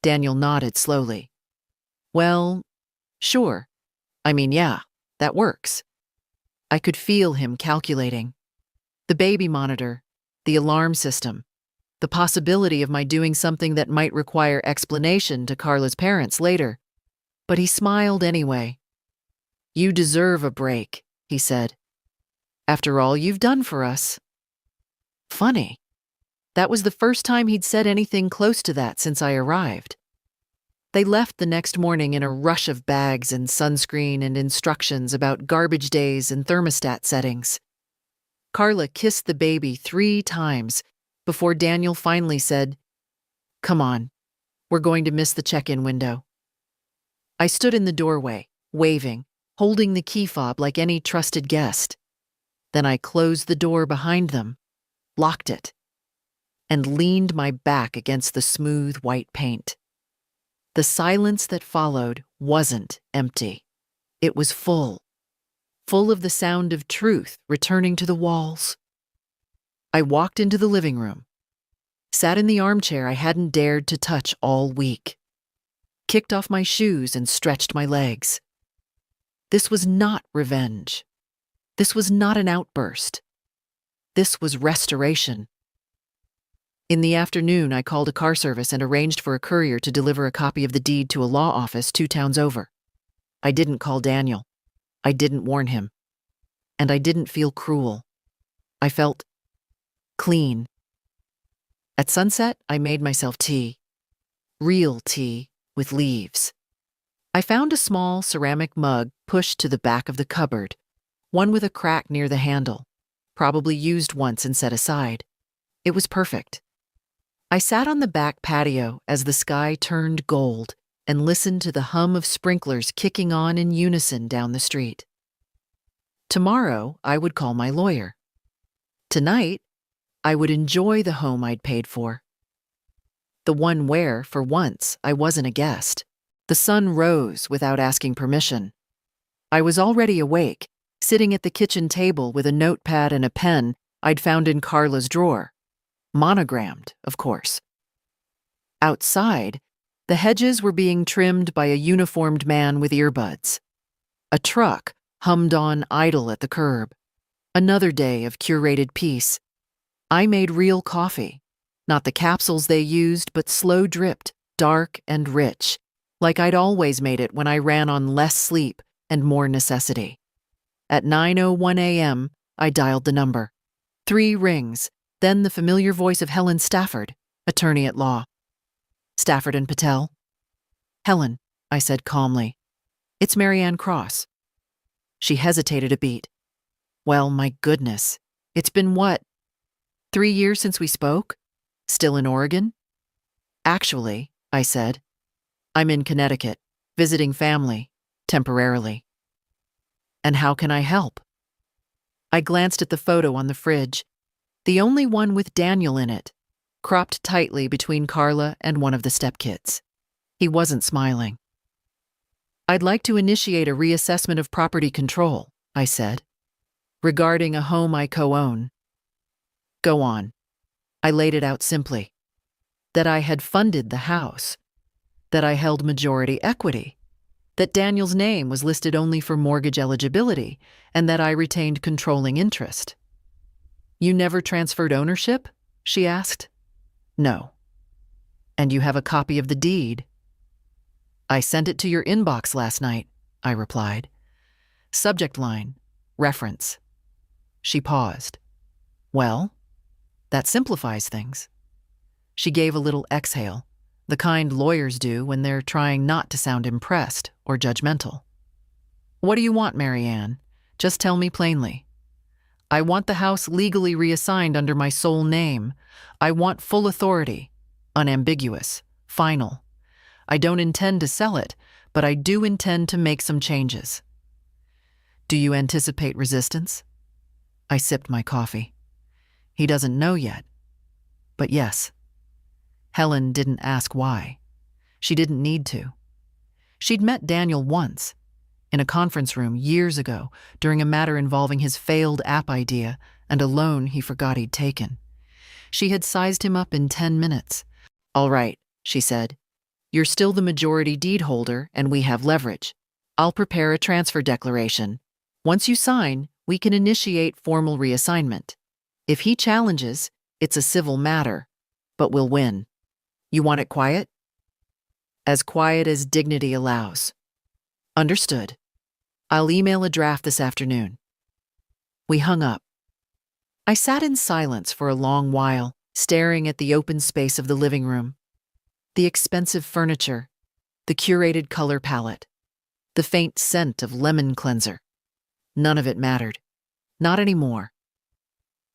Daniel nodded slowly. Well, sure. I mean, yeah, that works. I could feel him calculating. The baby monitor, the alarm system, the possibility of my doing something that might require explanation to Carla's parents later. But he smiled anyway. You deserve a break, he said. After all you've done for us. Funny. That was the first time he'd said anything close to that since I arrived. They left the next morning in a rush of bags and sunscreen and instructions about garbage days and thermostat settings. Carla kissed the baby 3 times before Daniel finally said, "Come on, we're going to miss the check-in window." I stood in the doorway, waving, holding the key fob like any trusted guest. Then I closed the door behind them, locked it, and leaned my back against the smooth white paint. The silence that followed wasn't empty. It was full of the sound of truth returning to the walls. I walked into the living room, sat in the armchair I hadn't dared to touch all week, kicked off my shoes and stretched my legs. This was not revenge. This was not an outburst. This was restoration. In the afternoon, I called a car service and arranged for a courier to deliver a copy of the deed to a law office 2 towns over. I didn't call Daniel. I didn't warn him. And I didn't feel cruel. I felt clean. At sunset, I made myself tea. Real tea with leaves. I found a small ceramic mug pushed to the back of the cupboard, one with a crack near the handle, probably used once and set aside. It was perfect. I sat on the back patio as the sky turned gold and listened to the hum of sprinklers kicking on in unison down the street. Tomorrow, I would call my lawyer. Tonight, I would enjoy the home I'd paid for. The one where, for once, I wasn't a guest. The sun rose without asking permission. I was already awake, sitting at the kitchen table with a notepad and a pen I'd found in Carla's drawer. Monogrammed, of course. Outside, the hedges were being trimmed by a uniformed man with earbuds. A truck hummed on idle at the curb. Another day of curated peace. I made real coffee, not the capsules they used, but slow-dripped, dark and rich, like I'd always made it when I ran on less sleep and more necessity. At 9:01 a.m., I dialed the number. 3 rings, then the familiar voice of Helen Stafford, attorney at law. "Stafford and Patel?" "Helen," I said calmly. "It's Marianne Cross." She hesitated a beat. "Well, my goodness. It's been what? 3 years since we spoke? Still in Oregon?" "Actually," I said, "I'm in Connecticut, visiting family, temporarily." "And how can I help?" I glanced at the photo on the fridge, the only one with Daniel in it, cropped tightly between Carla and one of the stepkids. He wasn't smiling. "I'd like to initiate a reassessment of property control," I said, "regarding a home I co-own." "Go on." I laid it out simply. That I had funded the house. That I held majority equity. That Daniel's name was listed only for mortgage eligibility, and that I retained controlling interest. "You never transferred ownership?" she asked. "No." "And you have a copy of the deed?" "I sent it to your inbox last night," I replied. Subject line, reference. She paused. "Well, that simplifies things." She gave a little exhale, the kind lawyers do when they're trying not to sound impressed or judgmental. "What do you want, Marianne? Just tell me plainly." "I want the house legally reassigned under my sole name. I want full authority, unambiguous, final. I don't intend to sell it, but I do intend to make some changes." "Do you anticipate resistance?" I sipped my coffee. He doesn't know yet. But yes. Helen didn't ask why. She didn't need to. She'd met Daniel once, in a conference room years ago, during a matter involving his failed app idea and a loan he forgot he'd taken. She had sized him up in 10 minutes. "All right," she said. "You're still the majority deed holder, and we have leverage. I'll prepare a transfer declaration. Once you sign, we can initiate formal reassignment. If he challenges, it's a civil matter, but we'll win. You want it quiet?" "As quiet as dignity allows." "Understood. I'll email a draft this afternoon." We hung up. I sat in silence for a long while, staring at the open space of the living room. The expensive furniture, the curated color palette, the faint scent of lemon cleanser. None of it mattered. Not anymore.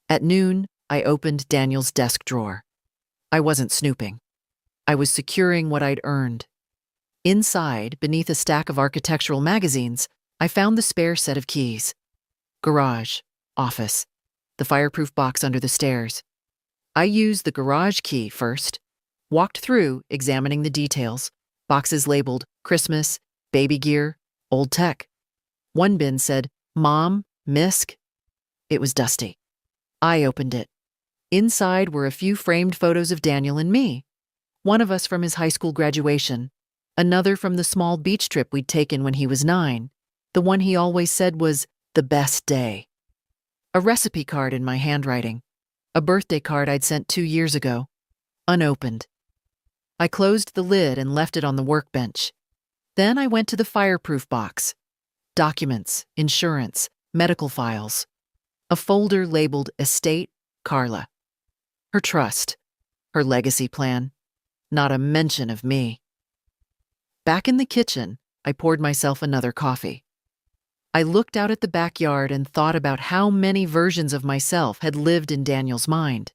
At noon, I opened Daniel's desk drawer. I wasn't snooping. I was securing what I'd earned. Inside, beneath a stack of architectural magazines, I found the spare set of keys. Garage, office, the fireproof box under the stairs. I used the garage key first, walked through, examining the details, boxes labeled Christmas, baby gear, old tech. One bin said, Mom, Misk. It was dusty. I opened it. Inside were a few framed photos of Daniel and me. One of us from his high school graduation, another from the small beach trip we'd taken when he was 9, the one he always said was the best day. A recipe card in my handwriting, a birthday card I'd sent 2 years ago, unopened. I closed the lid and left it on the workbench. Then I went to the fireproof box. Documents, insurance, medical files. A folder labeled Estate Carla. Her trust, her legacy plan. Not a mention of me. Back in the kitchen, I poured myself another coffee. I looked out at the backyard and thought about how many versions of myself had lived in Daniel's mind.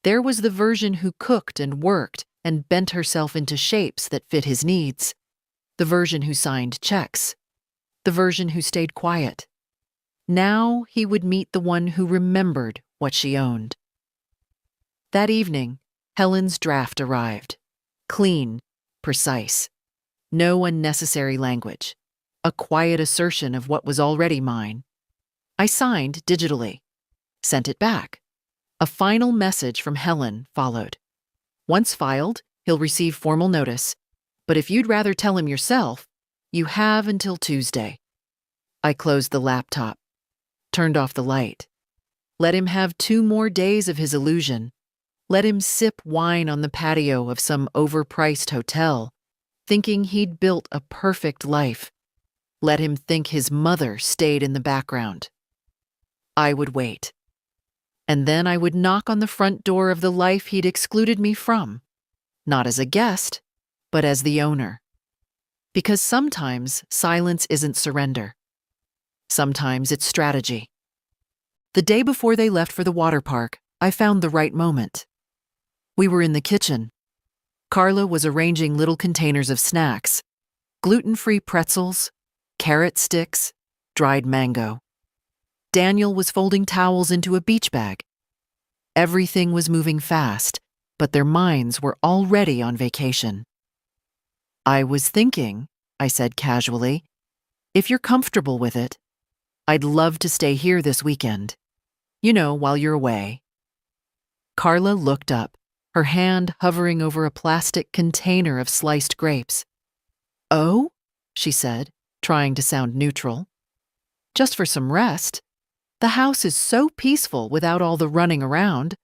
There was the version who cooked and worked and bent herself into shapes that fit his needs. The version who signed checks. The version who stayed quiet. Now he would meet the one who remembered what she owned. That evening, Helen's draft arrived. Clean, precise. No unnecessary language. A quiet assertion of what was already mine. I signed digitally. Sent it back. A final message from Helen followed. Once filed, he'll receive formal notice, but if you'd rather tell him yourself, you have until Tuesday. I closed the laptop, turned off the light. Let him have 2 more days of his illusion. Let him sip wine on the patio of some overpriced hotel, thinking he'd built a perfect life. Let him think his mother stayed in the background. I would wait. And then I would knock on the front door of the life he'd excluded me from, not as a guest, but as the owner. Because sometimes silence isn't surrender. Sometimes it's strategy. The day before they left for the water park, I found the right moment. We were in the kitchen. Carla was arranging little containers of snacks, gluten-free pretzels, carrot sticks, dried mango. Daniel was folding towels into a beach bag. Everything was moving fast, but their minds were already on vacation. I was thinking, I said casually, if you're comfortable with it, I'd love to stay here this weekend. You know, while you're away. Carla looked up, her hand hovering over a plastic container of sliced grapes. Oh, she said, trying to sound neutral. Just for some rest. The house is so peaceful without all the running around.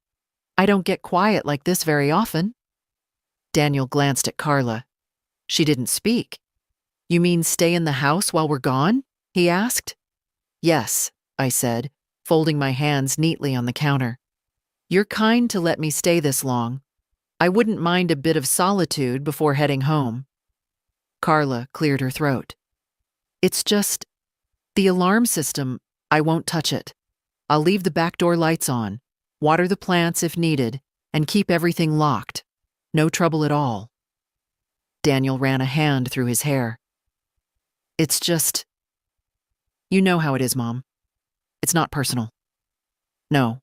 I don't get quiet like this very often. Daniel glanced at Carla. She didn't speak. You mean stay in the house while we're gone? He asked. Yes, I said, folding my hands neatly on the counter. You're kind to let me stay this long. I wouldn't mind a bit of solitude before heading home. Carla cleared her throat. It's just, the alarm system, I won't touch it. I'll leave the back door lights on, water the plants if needed, and keep everything locked. No trouble at all. Daniel ran a hand through his hair. It's just, you know how it is, Mom. It's not personal. No,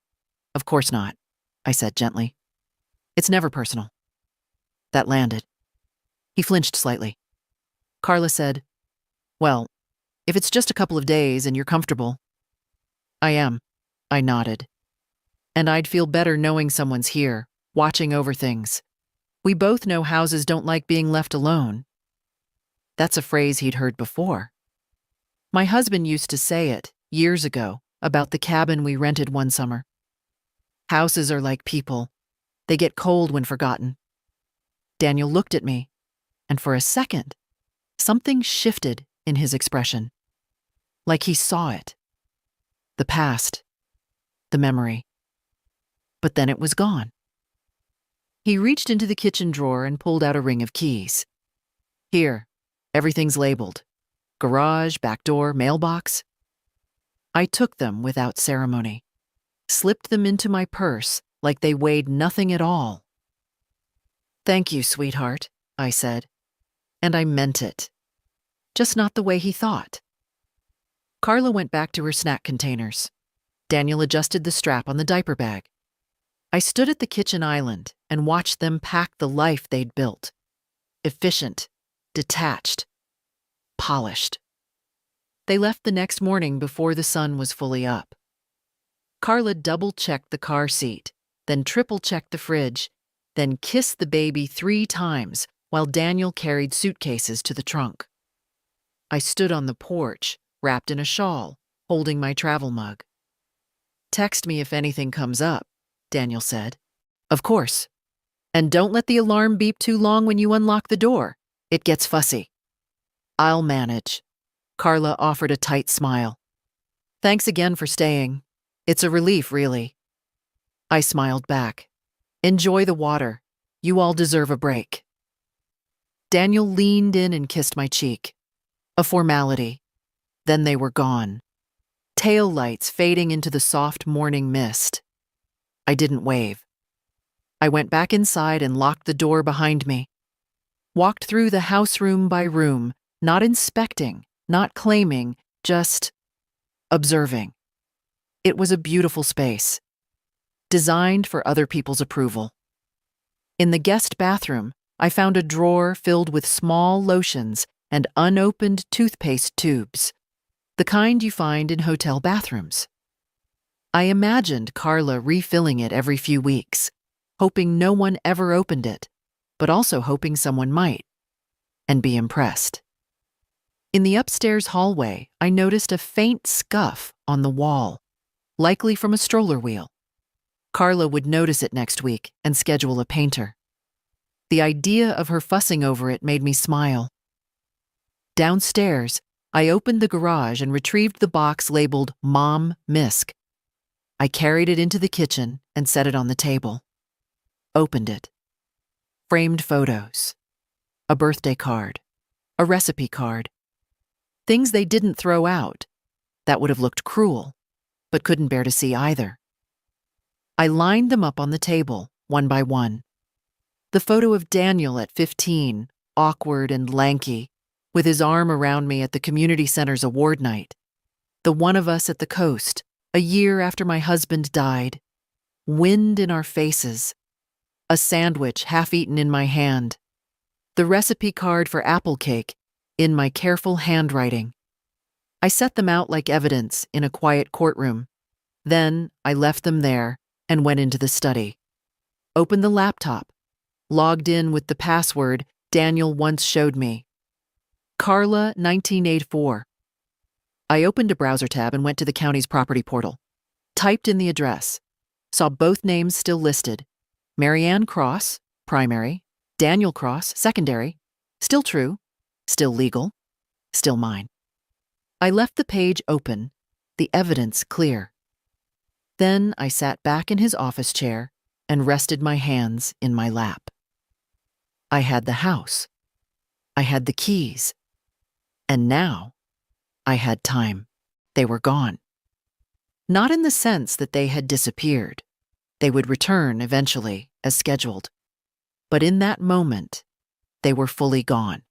of course not, I said gently. It's never personal. That landed. He flinched slightly. Carla said, well, if it's just a couple of days and you're comfortable. I am, I nodded. And I'd feel better knowing someone's here, watching over things. We both know houses don't like being left alone. That's a phrase he'd heard before. My husband used to say it, years ago, about the cabin we rented one summer. Houses are like people. They get cold when forgotten. Daniel looked at me, and for a second, something shifted in his expression. Like he saw it. The past. The memory. But then it was gone. He reached into the kitchen drawer and pulled out a ring of keys. Here, everything's labeled. Garage, back door, mailbox. I took them without ceremony, slipped them into my purse like they weighed nothing at all. "Thank you, sweetheart," I said, and I meant it. Just not the way he thought. Carla went back to her snack containers. Daniel adjusted the strap on the diaper bag. I stood at the kitchen island and watched them pack the life they'd built. Efficient, detached, polished. They left the next morning before the sun was fully up. Carla double-checked the car seat, then triple-checked the fridge, then kissed the baby 3 times while Daniel carried suitcases to the trunk. I stood on the porch, wrapped in a shawl, holding my travel mug. "Text me if anything comes up," Daniel said. "Of course. And don't let the alarm beep too long when you unlock the door. It gets fussy." "I'll manage." Carla offered a tight smile. "Thanks again for staying. It's a relief, really." I smiled back. "Enjoy the water. You all deserve a break." Daniel leaned in and kissed my cheek. A formality. Then they were gone. Tail lights fading into the soft morning mist. I didn't wave. I went back inside and locked the door behind me. Walked through the house room by room, not inspecting, not claiming, just observing. It was a beautiful space, designed for other people's approval. In the guest bathroom, I found a drawer filled with small lotions and unopened toothpaste tubes, the kind you find in hotel bathrooms. I imagined Carla refilling it every few weeks, hoping no one ever opened it, but also hoping someone might, and be impressed. In the upstairs hallway, I noticed a faint scuff on the wall, likely from a stroller wheel. Carla would notice it next week and schedule a painter. The idea of her fussing over it made me smile. Downstairs, I opened the garage and retrieved the box labeled Mom Misk. I carried it into the kitchen and set it on the table. Opened it. Framed photos. A birthday card. A recipe card. Things they didn't throw out. That would have looked cruel, but couldn't bear to see either. I lined them up on the table, one by one. The photo of Daniel at 15, awkward and lanky, with his arm around me at the community center's award night. The one of us at the coast, a year after my husband died. Wind in our faces. A sandwich half-eaten in my hand. The recipe card for apple cake in my careful handwriting. I set them out like evidence in a quiet courtroom. Then I left them there and went into the study. Opened the laptop. Logged in with the password Daniel once showed me. Carla 1984. I opened a browser tab and went to the county's property portal. Typed in the address. Saw both names still listed. Marianne Cross, primary. Daniel Cross, secondary. Still true. Still legal. Still mine. I left the page open, the evidence clear. Then I sat back in his office chair and rested my hands in my lap. I had the house. I had the keys. And now, I had time. They were gone. Not in the sense that they had disappeared. They would return eventually, as scheduled. But in that moment, they were fully gone.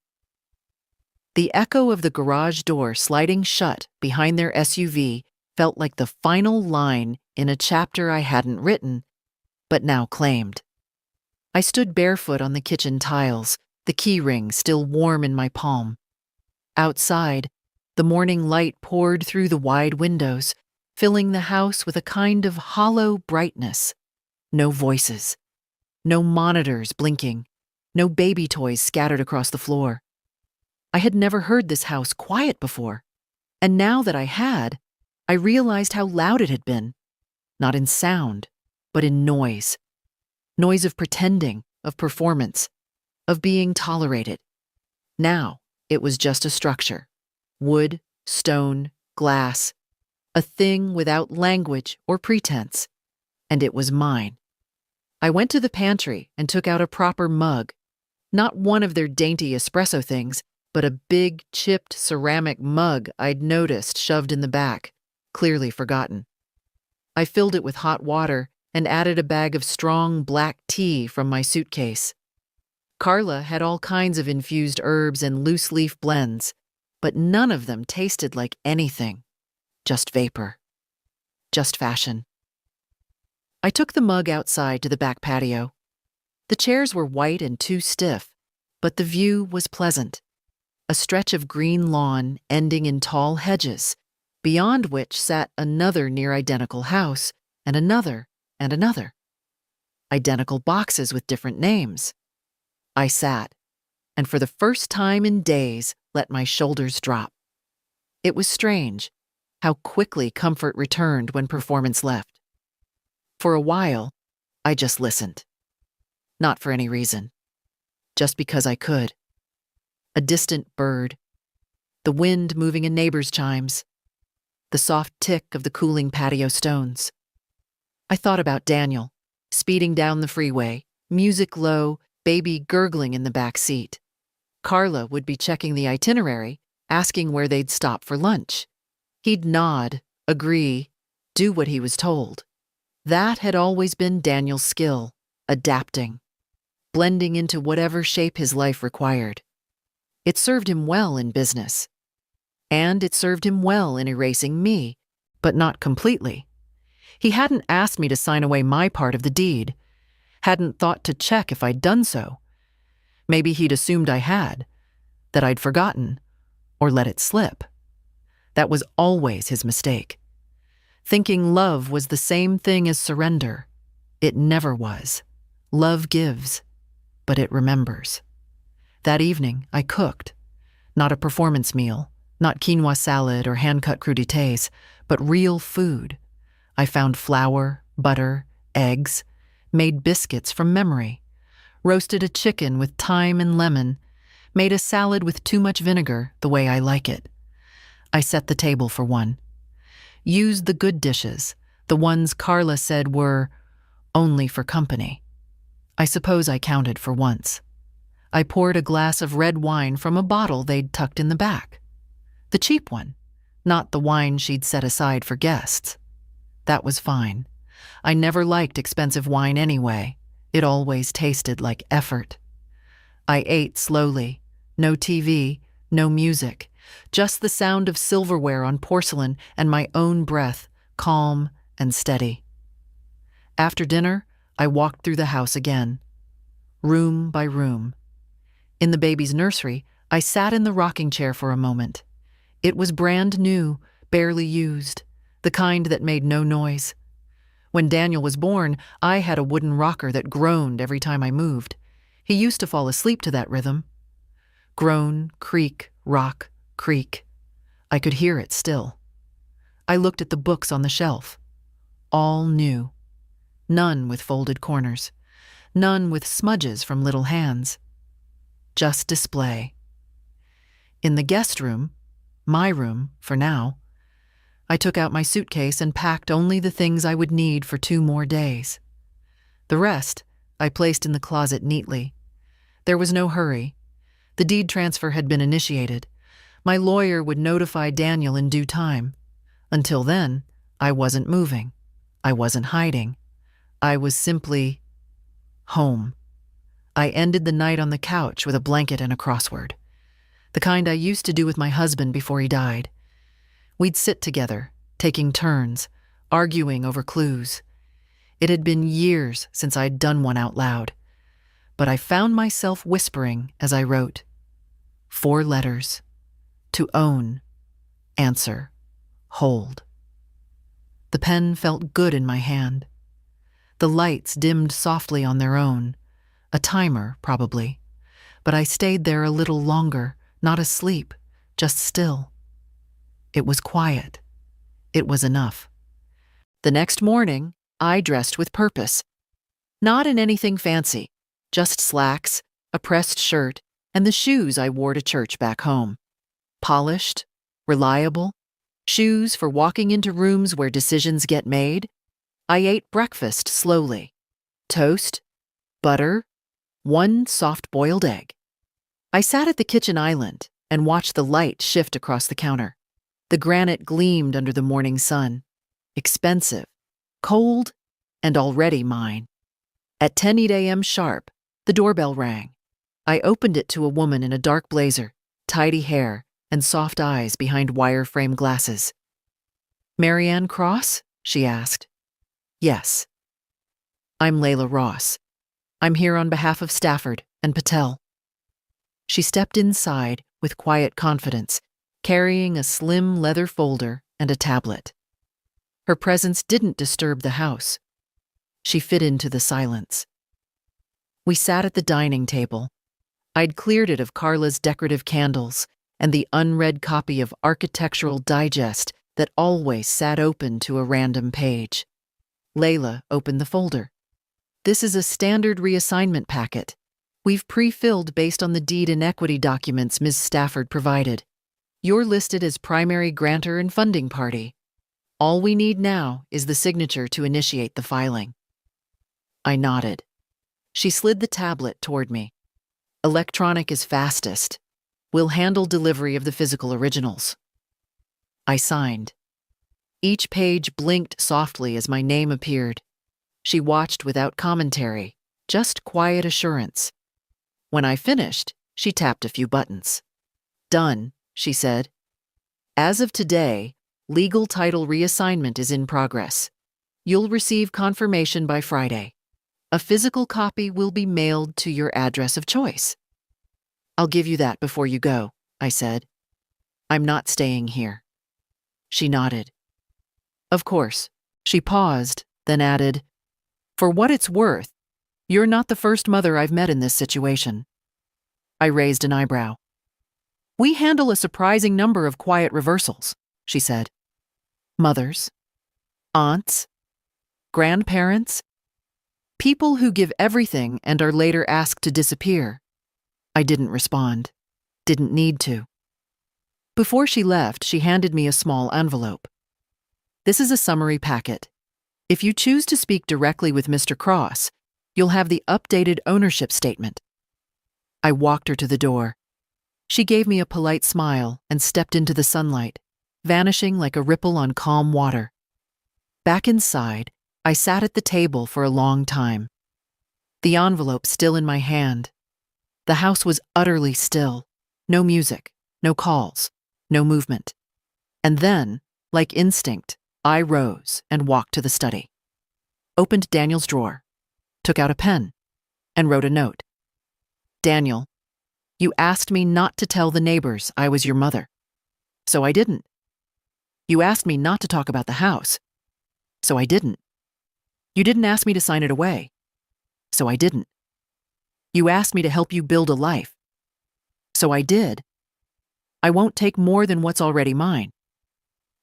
The echo of the garage door sliding shut behind their SUV felt like the final line in a chapter I hadn't written, but now claimed. I stood barefoot on the kitchen tiles, the key ring still warm in my palm. Outside, the morning light poured through the wide windows, filling the house with a kind of hollow brightness. No voices. No monitors blinking. No baby toys scattered across the floor. I had never heard this house quiet before, and now that I had, I realized how loud it had been. Not in sound, but in noise. Noise of pretending, of performance, of being tolerated. Now, it was just a structure. Wood, stone, glass. A thing without language or pretense. And it was mine. I went to the pantry and took out a proper mug. Not one of their dainty espresso things, but a big, chipped ceramic mug I'd noticed shoved in the back, clearly forgotten. I filled it with hot water and added a bag of strong black tea from my suitcase. Carla had all kinds of infused herbs and loose-leaf blends, but none of them tasted like anything. Just vapor. Just fashion. I took the mug outside to the back patio. The chairs were white and too stiff, but the view was pleasant. A stretch of green lawn ending in tall hedges, beyond which sat another near-identical house, and another, and another. Identical boxes with different names. I sat, and for the first time in days, let my shoulders drop. It was strange how quickly comfort returned when performance left. For a while, I just listened. Not for any reason. Just because I could. A distant bird. The wind moving in neighbors' chimes. The soft tick of the cooling patio stones. I thought about Daniel, speeding down the freeway, music low, baby gurgling in the back seat. Carla would be checking the itinerary, asking where they'd stop for lunch. He'd nod, agree, do what he was told. That had always been Daniel's skill, adapting, blending into whatever shape his life required. It served him well in business. And it served him well in erasing me, but not completely. He hadn't asked me to sign away my part of the deed. Hadn't thought to check if I'd done so. Maybe he'd assumed I had, that I'd forgotten, or let it slip. That was always his mistake. Thinking love was the same thing as surrender. It never was. Love gives, but it remembers. That evening, I cooked. Not a performance meal, not quinoa salad or hand-cut crudités, but real food. I found flour, butter, eggs, made biscuits from memory, roasted a chicken with thyme and lemon, made a salad with too much vinegar, the way I like it. I set the table for one. Used the good dishes, the ones Carla said were only for company. I suppose I counted for once. I poured a glass of red wine from a bottle they'd tucked in the back. The cheap one, not the wine she'd set aside for guests. That was fine. I never liked expensive wine anyway. It always tasted like effort. I ate slowly. No TV, no music, just the sound of silverware on porcelain and my own breath, calm and steady. After dinner, I walked through the house again, room by room. In the baby's nursery, I sat in the rocking chair for a moment. It was brand new, barely used, the kind that made no noise. When Daniel was born, I had a wooden rocker that groaned every time I moved. He used to fall asleep to that rhythm. Groan, creak, rock, creak. I could hear it still. I looked at the books on the shelf. All new. None with folded corners. None with smudges from little hands. Just display. In the guest room, my room for now, I took out my suitcase and packed only the things I would need for 2 more days. The rest I placed in the closet neatly. There was no hurry. The deed transfer had been initiated. My lawyer would notify Daniel in due time. Until then, I wasn't moving. I wasn't hiding. I was simply home. I ended the night on the couch with a blanket and a crossword. The kind I used to do with my husband before he died. We'd sit together, taking turns, arguing over clues. It had been years since I'd done one out loud, but I found myself whispering as I wrote. 4 letters. To own. Answer. Hold. The pen felt good in my hand. The lights dimmed softly on their own. A timer, probably. But I stayed there a little longer, not asleep, just still. It was quiet. It was enough. The next morning, I dressed with purpose. Not in anything fancy, just slacks, a pressed shirt, and the shoes I wore to church back home. Polished, reliable, shoes for walking into rooms where decisions get made. I ate breakfast slowly. Toast, butter, 1 soft-boiled egg. I sat at the kitchen island and watched the light shift across the counter. The granite gleamed under the morning sun. Expensive, cold, and already mine. At 10 a.m. sharp, the doorbell rang. I opened it to a woman in a dark blazer, tidy hair, and soft eyes behind wire-frame glasses. "Marianne Cross?" she asked. "Yes." "I'm Layla Ross. I'm here on behalf of Stafford and Patel." She stepped inside with quiet confidence, carrying a slim leather folder and a tablet. Her presence didn't disturb the house. She fit into the silence. We sat at the dining table. I'd cleared it of Carla's decorative candles and the unread copy of Architectural Digest that always sat open to a random page. Layla opened the folder. "This is a standard reassignment packet. We've pre-filled based on the deed and equity documents Ms. Stafford provided. You're listed as primary grantor and funding party. All we need now is the signature to initiate the filing." I nodded. She slid the tablet toward me. "Electronic is fastest. We'll handle delivery of the physical originals." I signed. Each page blinked softly as my name appeared. She watched without commentary, just quiet assurance. When I finished, she tapped a few buttons. "Done," she said. "As of today, legal title reassignment is in progress. You'll receive confirmation by Friday. A physical copy will be mailed to your address of choice." "I'll give you that before you go," I said. "I'm not staying here." She nodded. "Of course." She paused, then added, "For what it's worth, you're not the first mother I've met in this situation." I raised an eyebrow. "We handle a surprising number of quiet reversals," she said. "Mothers, aunts, grandparents, people who give everything and are later asked to disappear." I didn't respond. Didn't need to. Before she left, she handed me a small envelope. "This is a summary packet. If you choose to speak directly with Mr. Cross, you'll have the updated ownership statement." I walked her to the door. She gave me a polite smile and stepped into the sunlight, vanishing like a ripple on calm water. Back inside, I sat at the table for a long time. The envelope still in my hand. The house was utterly still. No music, no calls, no movement. And then, like instinct, I rose and walked to the study. Opened Daniel's drawer, took out a pen, and wrote a note. "Daniel, you asked me not to tell the neighbors I was your mother. So I didn't. You asked me not to talk about the house. So I didn't. You didn't ask me to sign it away. So I didn't. You asked me to help you build a life. So I did. I won't take more than what's already mine.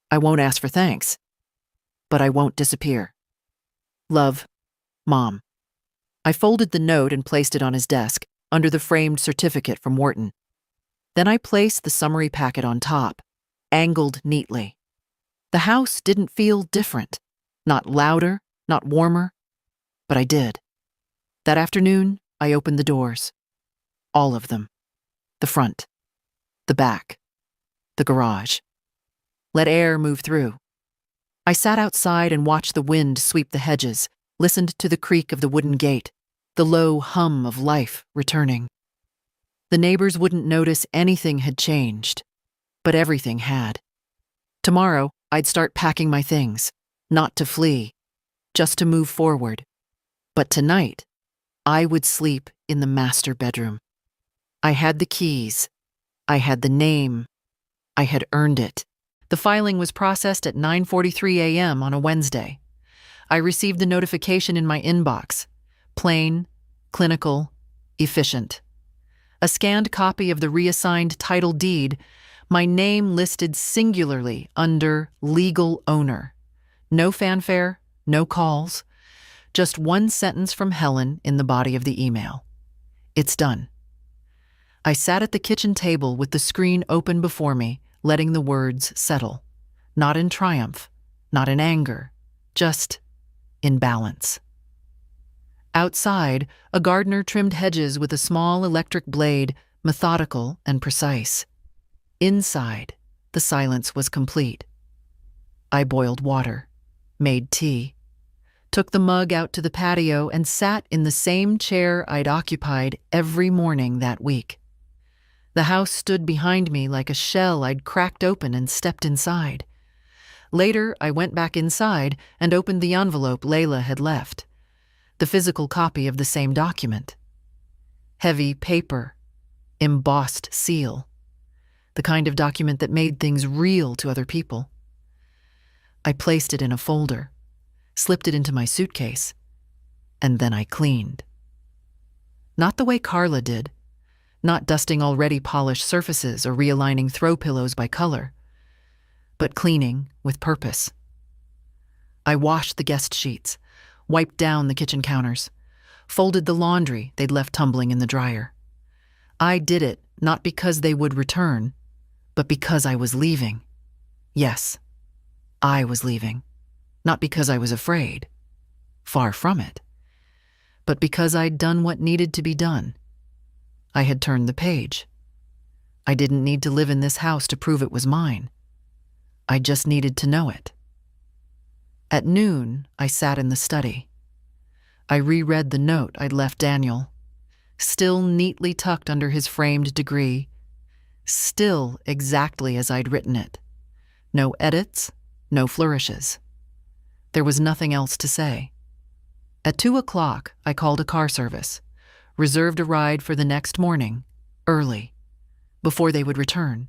I won't ask for thanks. But I won't disappear. Love, Mom." I folded the note and placed it on his desk, under the framed certificate from Wharton. Then I placed the summary packet on top, angled neatly. The house didn't feel different. Not louder, not warmer. But I did. That afternoon, I opened the doors. All of them. The front. The back. The garage. Let air move through. I sat outside and watched the wind sweep the hedges, listened to the creak of the wooden gate, the low hum of life returning. The neighbors wouldn't notice anything had changed, but everything had. Tomorrow, I'd start packing my things, not to flee, just to move forward. But tonight, I would sleep in the master bedroom. I had the keys. I had the name. I had earned it. The filing was processed at 9:43 a.m. on a Wednesday. I received the notification in my inbox. Plain, clinical, efficient. A scanned copy of the reassigned title deed, my name listed singularly under legal owner. No fanfare, no calls, just one sentence from Helen in the body of the email. It's done. I sat at the kitchen table with the screen open before me, letting the words settle. Not in triumph, not in anger, just in balance. Outside, a gardener trimmed hedges with a small electric blade, methodical and precise. Inside, the silence was complete. I boiled water, made tea, took the mug out to the patio and sat in the same chair I'd occupied every morning that week. The house stood behind me like a shell I'd cracked open and stepped inside. Later, I went back inside and opened the envelope Layla had left, the physical copy of the same document. Heavy paper, embossed seal, the kind of document that made things real to other people. I placed it in a folder, slipped it into my suitcase, and then I cleaned. Not the way Carla did, not dusting already polished surfaces or realigning throw pillows by color, but cleaning with purpose. I washed the guest sheets, wiped down the kitchen counters, folded the laundry they'd left tumbling in the dryer. I did it not because they would return, but because I was leaving. Yes, I was leaving. Not because I was afraid. Far from it. But because I'd done what needed to be done. I had turned the page. I didn't need to live in this house to prove it was mine. I just needed to know it. At noon, I sat in the study. I reread the note I'd left Daniel, still neatly tucked under his framed degree, still exactly as I'd written it. No edits, no flourishes. There was nothing else to say. At 2:00, I called a car service, reserved a ride for the next morning, early, before they would return,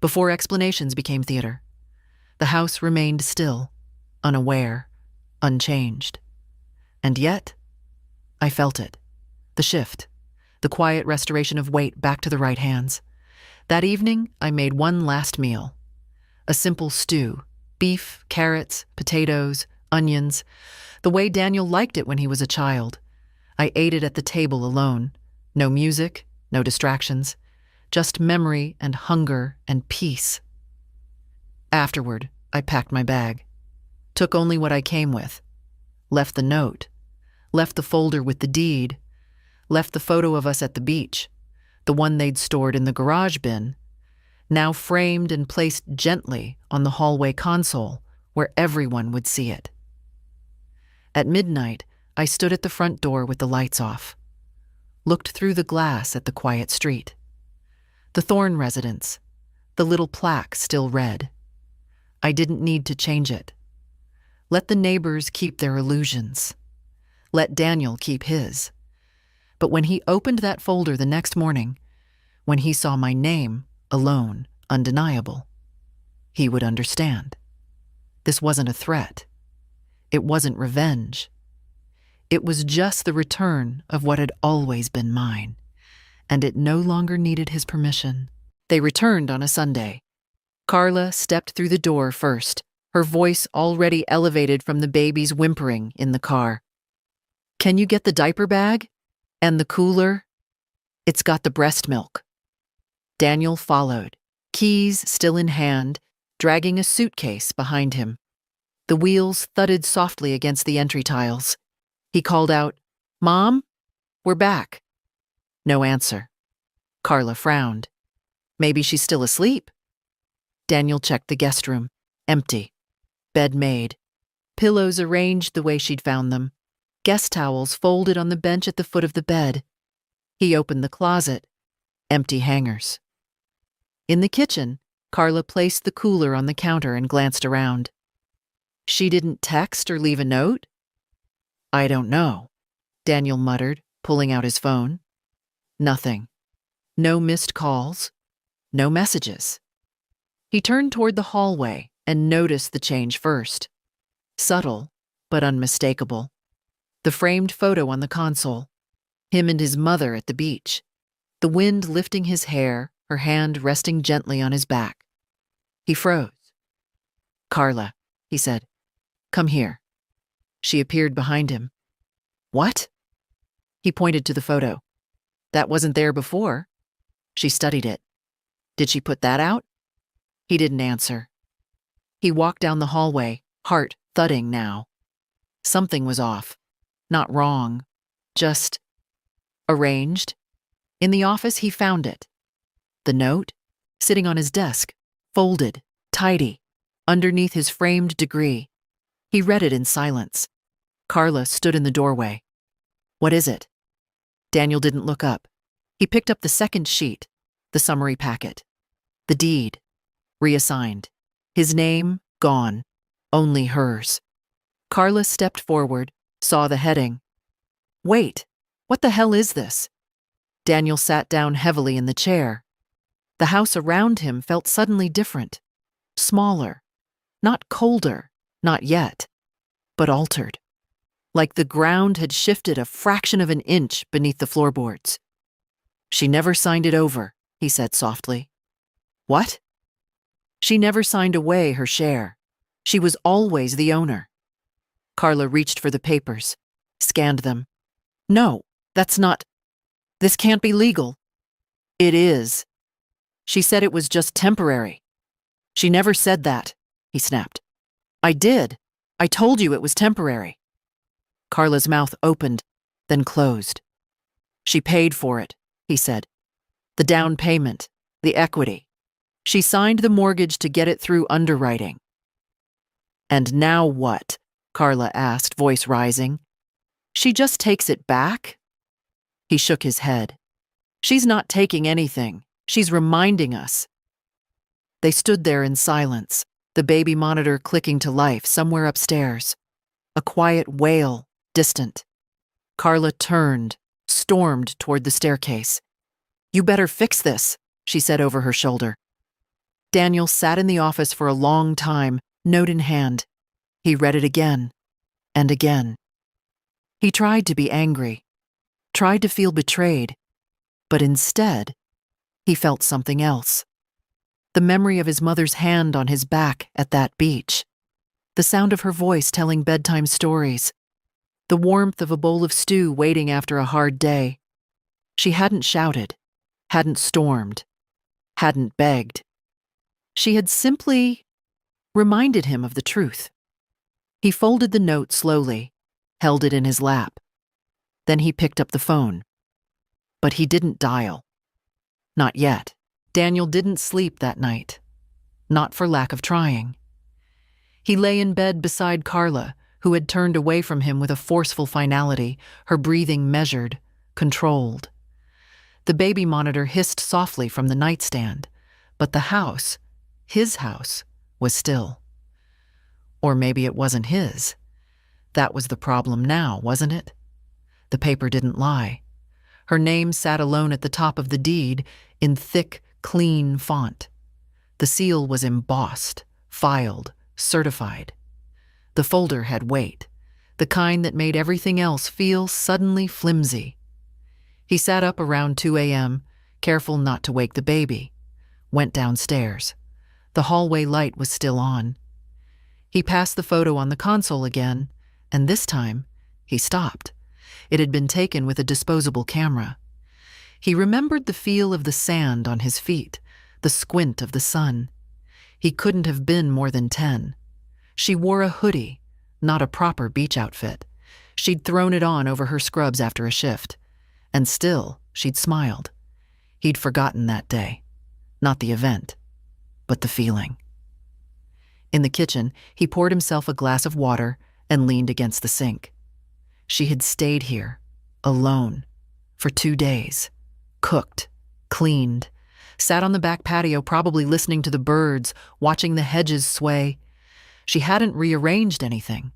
before explanations became theater. The house remained still, unaware, unchanged. And yet, I felt it. The shift, the quiet restoration of weight back to the right hands. That evening, I made one last meal. A simple stew, beef, carrots, potatoes, onions, the way Daniel liked it when he was a child. I ate it at the table alone. No music, no distractions, just memory and hunger and peace. Afterward, I packed my bag, took only what I came with, left the note, left the folder with the deed, left the photo of us at the beach, the one they'd stored in the garage bin, now framed and placed gently on the hallway console where everyone would see it. At midnight, I stood at the front door with the lights off, looked through the glass at the quiet street. The Thorne residence, the little plaque still read. I didn't need to change it. Let the neighbors keep their illusions. Let Daniel keep his. But when he opened that folder the next morning, when he saw my name, alone, undeniable, he would understand. This wasn't a threat. It wasn't revenge. It was just the return of what had always been mine, and it no longer needed his permission. They returned on a Sunday. Carla stepped through the door first, her voice already elevated from the baby's whimpering in the car. "Can you get the diaper bag? And the cooler? It's got the breast milk." Daniel followed, keys still in hand, dragging a suitcase behind him. The wheels thudded softly against the entry tiles. He called out, "Mom, we're back." No answer. Carla frowned. Maybe she's still asleep. Daniel checked the guest room. Empty. Bed made. Pillows arranged the way she'd found them. Guest towels folded on the bench at the foot of the bed. He opened the closet. Empty hangers. In the kitchen, Carla placed the cooler on the counter and glanced around. She didn't text or leave a note? "I don't know," Daniel muttered, pulling out his phone. Nothing. No missed calls. No messages. He turned toward the hallway and noticed the change first. Subtle, but unmistakable. The framed photo on the console. Him and his mother at the beach. The wind lifting his hair, her hand resting gently on his back. He froze. "Carla," he said, "come here." She appeared behind him. "What?" He pointed to the photo. "That wasn't there before." She studied it. "Did she put that out?" He didn't answer. He walked down the hallway, heart thudding now. Something was off. Not wrong, just arranged. In the office, he found it. The note, sitting on his desk, folded, tidy, underneath his framed degree. He read it in silence. Carla stood in the doorway. "What is it?" Daniel didn't look up. He picked up the second sheet, the summary packet. The deed, reassigned. His name, gone. Only hers. Carla stepped forward, saw the heading. "Wait, what the hell is this?" Daniel sat down heavily in the chair. The house around him felt suddenly different. Smaller. Not colder, not yet, but altered. Like the ground had shifted a fraction of an inch beneath the floorboards. "She never signed it over," he said softly. "What?" "She never signed away her share. She was always the owner." Carla reached for the papers, scanned them. "No, that's not. This can't be legal." "It is. She said it was just temporary." "She never said that," he snapped. "I did. I told you it was temporary." Carla's mouth opened, then closed. "She paid for it," he said. "The down payment, the equity. She signed the mortgage to get it through underwriting." "And now what?" Carla asked, voice rising. "She just takes it back?" He shook his head. "She's not taking anything. She's reminding us." They stood there in silence, the baby monitor clicking to life somewhere upstairs. A quiet wail, distant. Carla turned, stormed toward the staircase. "You better fix this," she said over her shoulder. Daniel sat in the office for a long time, note in hand. He read it again and again. He tried to be angry, tried to feel betrayed, but instead, he felt something else. The memory of his mother's hand on his back at that beach. The sound of her voice telling bedtime stories. The warmth of a bowl of stew waiting after a hard day. She hadn't shouted, hadn't stormed, hadn't begged. She had simply reminded him of the truth. He folded the note slowly, held it in his lap. Then he picked up the phone. But he didn't dial. Not yet. Daniel didn't sleep that night. Not for lack of trying. He lay in bed beside Carla, who had turned away from him with a forceful finality, her breathing measured, controlled. The baby monitor hissed softly from the nightstand, but the house, his house, was still. Or maybe it wasn't his. That was the problem now, wasn't it? The paper didn't lie. Her name sat alone at the top of the deed in thick, clean font. The seal was embossed, filed, certified. The folder had weight, the kind that made everything else feel suddenly flimsy. He sat up around 2 a.m., careful not to wake the baby, went downstairs. The hallway light was still on. He passed the photo on the console again, and this time, he stopped. It had been taken with a disposable camera. He remembered the feel of the sand on his feet, the squint of the sun. He couldn't have been more than 10. She wore a hoodie, not a proper beach outfit. She'd thrown it on over her scrubs after a shift. And still, she'd smiled. He'd forgotten that day. Not the event, but the feeling. In the kitchen, he poured himself a glass of water and leaned against the sink. She had stayed here, alone, for 2 days. Cooked, cleaned, sat on the back patio probably listening to the birds, watching the hedges sway. She hadn't rearranged anything.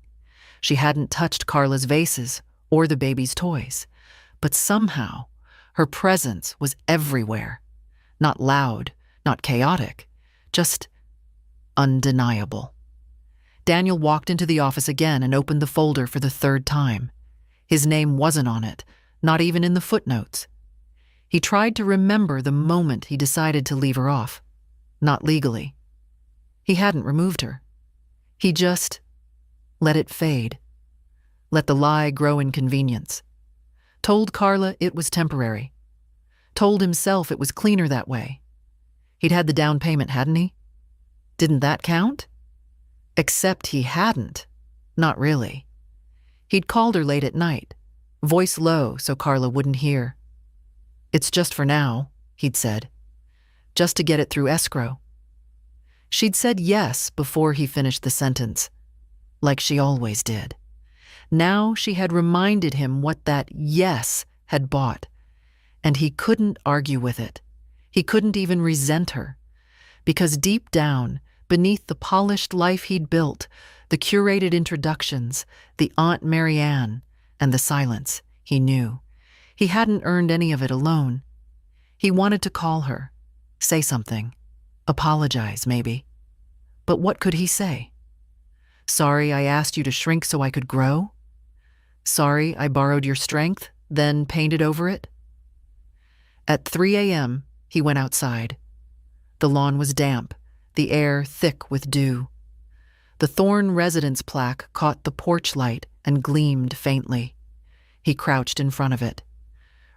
She hadn't touched Carla's vases or the baby's toys. But somehow, her presence was everywhere. Not loud, not chaotic, just undeniable. Daniel walked into the office again and opened the folder for the 3rd time. His name wasn't on it, not even in the footnotes. He tried to remember the moment he decided to leave her off. Not legally. He hadn't removed her. He just let it fade. Let the lie grow in convenience. Told Carla it was temporary. Told himself it was cleaner that way. He'd had the down payment, hadn't he? Didn't that count? Except he hadn't. Not really. He'd called her late at night, voice low so Carla wouldn't hear. "It's just for now," he'd said. "Just to get it through escrow." She'd said yes before he finished the sentence, like she always did. Now she had reminded him what that yes had bought, and he couldn't argue with it. He couldn't even resent her, because deep down, beneath the polished life he'd built, the curated introductions, the Aunt Marianne, and the silence, he knew he hadn't earned any of it alone. He wanted to call her, say something, apologize maybe. But what could he say? "Sorry I asked you to shrink so I could grow? Sorry I borrowed your strength, then painted over it?" At 3 a.m., he went outside. The lawn was damp, the air thick with dew. The Thorne residence plaque caught the porch light and gleamed faintly. He crouched in front of it,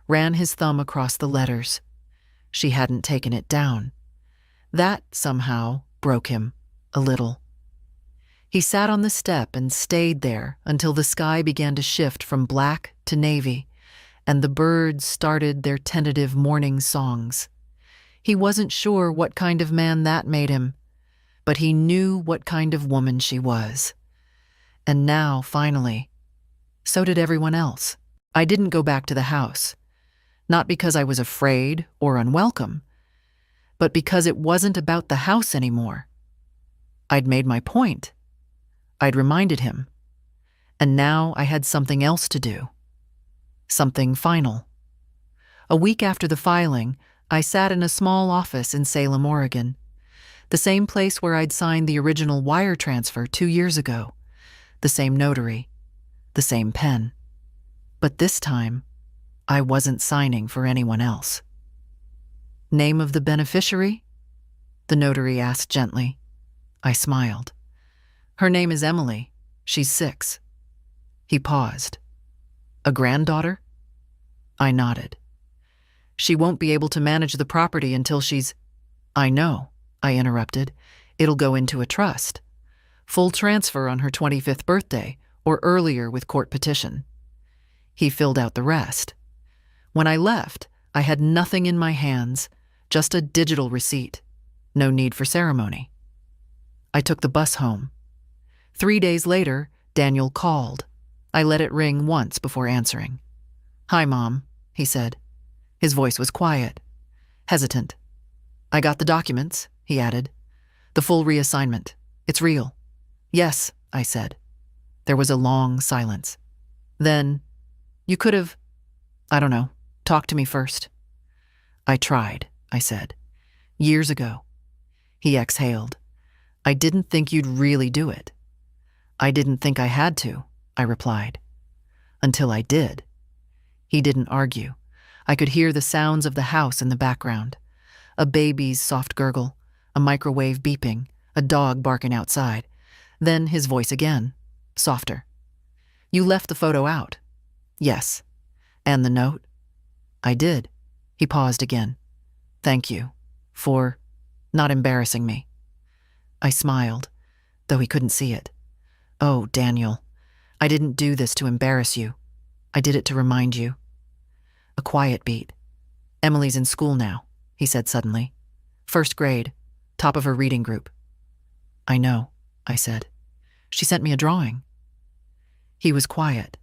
ran his thumb across the letters. She hadn't taken it down. That, somehow, broke him, a little. He sat on the step and stayed there until the sky began to shift from black to navy, and the birds started their tentative morning songs. He wasn't sure what kind of man that made him, but he knew what kind of woman she was. And now, finally, so did everyone else. I didn't go back to the house, not because I was afraid or unwelcome, but because it wasn't about the house anymore. I'd made my point. I'd reminded him. And now I had something else to do. Something final. A week after the filing, I sat in a small office in Salem, Oregon, the same place where I'd signed the original wire transfer 2 years ago, the same notary, the same pen. But this time, I wasn't signing for anyone else. "Name of the beneficiary?" the notary asked gently. I smiled. "Her name is Emily. She's 6. He paused. "A granddaughter?" I nodded. "She won't be able to manage the property until she's—" "I know," I interrupted. "It'll go into a trust. Full transfer on her 25th birthday, or earlier with court petition." He filled out the rest. When I left, I had nothing in my hands, just a digital receipt. No need for ceremony. I took the bus home. 3 days later, Daniel called. I let it ring once before answering. "Hi, Mom," he said. His voice was quiet, hesitant. "I got the documents," he added. "The full reassignment. It's real." "Yes," I said. There was a long silence. Then, "You could have, I don't know, talked to me first." "I tried," I said. "Years ago." He exhaled. "I didn't think you'd really do it." "I didn't think I had to," I replied. "Until I did." He didn't argue. I could hear the sounds of the house in the background. A baby's soft gurgle, a microwave beeping, a dog barking outside. Then his voice again, softer. "You left the photo out." "Yes." "And the note?" "I did." He paused again. "Thank you for not embarrassing me." I smiled, though he couldn't see it. "Oh, Daniel, I didn't do this to embarrass you. I did it to remind you." A quiet beat. "Emily's in school now," he said suddenly. "First grade, top of her reading group." "I know," I said. "She sent me a drawing." He was quiet.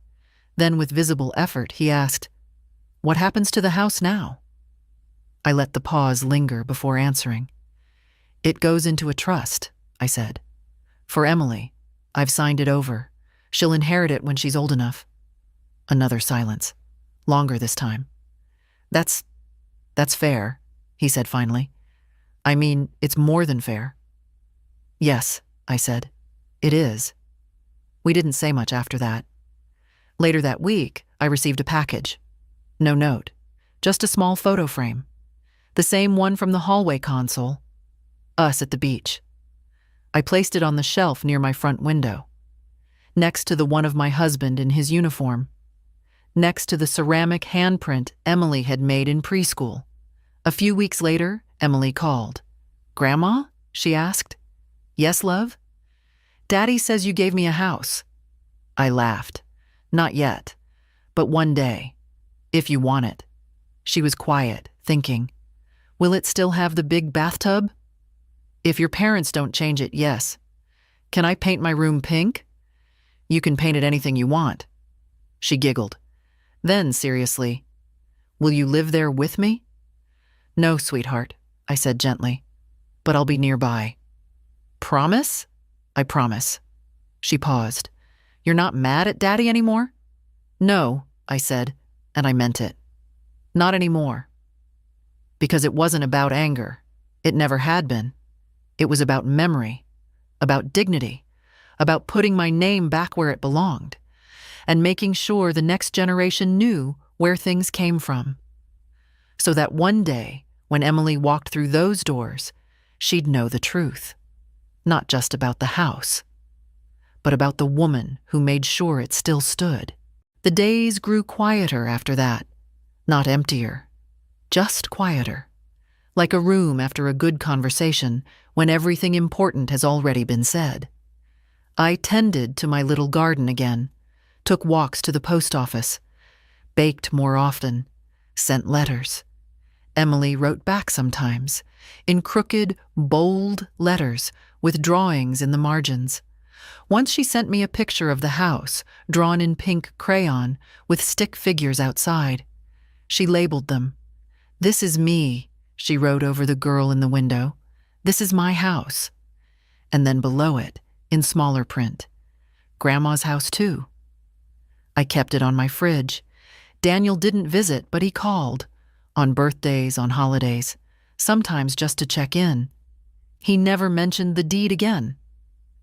Then, with visible effort, he asked, "What happens to the house now?" I let the pause linger before answering. "It goes into a trust," I said. "For Emily. I've signed it over. She'll inherit it when she's old enough." Another silence. Longer this time. That's fair," he said finally. "I mean, it's more than fair." "Yes," I said. "It is." We didn't say much after that. Later that week, I received a package. No note, just a small photo frame. The same one from the hallway console. Us at the beach. I placed it on the shelf near my front window, next to the one of my husband in his uniform, next to the ceramic handprint Emily had made in preschool. A few weeks later, Emily called. "Grandma?" she asked. "Yes, love?" "Daddy says you gave me a house." I laughed. "Not yet. But one day, if you want it. She was quiet, thinking, will it still have the big bathtub? If your parents don't change it, yes. Can I paint my room pink? You can paint it anything you want. She giggled. Then, seriously, will you live there with me? No, sweetheart, I said gently, but I'll be nearby. Promise? I promise. She paused. You're not mad at Daddy anymore? No, I said, and I meant it. Not anymore. Because it wasn't about anger. It never had been. It was about memory, about dignity, about putting my name back where it belonged, and making sure the next generation knew where things came from. So that one day, when Emily walked through those doors, she'd know the truth. Not just about the house, but about the woman who made sure it still stood. The days grew quieter after that, not emptier, just quieter, like a room after a good conversation when everything important has already been said. I tended to my little garden again, took walks to the post office, baked more often, sent letters. Emily wrote back sometimes, in crooked, bold letters with drawings in the margins. Once she sent me a picture of the house, drawn in pink crayon, with stick figures outside. She labeled them. This is me, she wrote over the girl in the window. This is my house. And then below it, in smaller print, Grandma's house too. I kept it on my fridge. Daniel didn't visit, but he called. On birthdays, on holidays, sometimes just to check in. He never mentioned the deed again.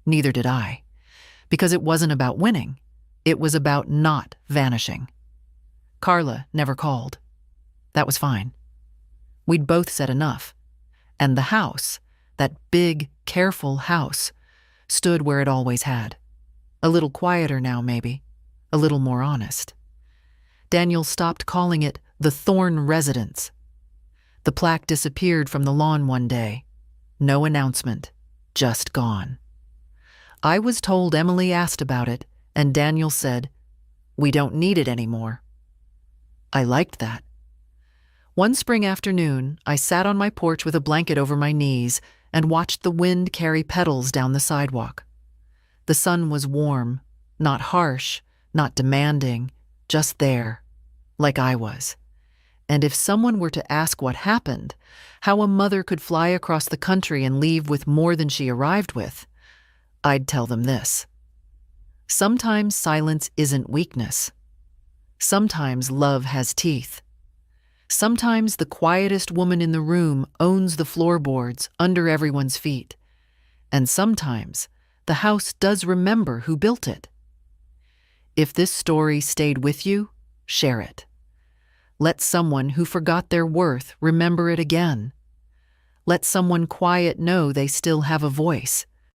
Neither did I, because it wasn't about winning. It was about not vanishing. Carla never called. That was fine. We'd both said enough. And the house, that big, careful house, stood where it always had. A little quieter now, maybe. A little more honest. Daniel stopped calling it the Thorne Residence. The plaque disappeared from the lawn one day. No announcement. Just gone. I was told Emily asked about it, and Daniel said, we don't need it anymore. I liked that. One spring afternoon, I sat on my porch with a blanket over my knees and watched the wind carry petals down the sidewalk. The sun was warm, not harsh, not demanding, just there, like I was. And if someone were to ask what happened, how a mother could fly across the country and leave with more than she arrived with, I'd tell them this. Sometimes silence isn't weakness. Sometimes love has teeth. Sometimes the quietest woman in the room owns the floorboards under everyone's feet. And sometimes the house does remember who built it. If this story stayed with you, share it. Let someone who forgot their worth remember it again. Let someone quiet know they still have a voice.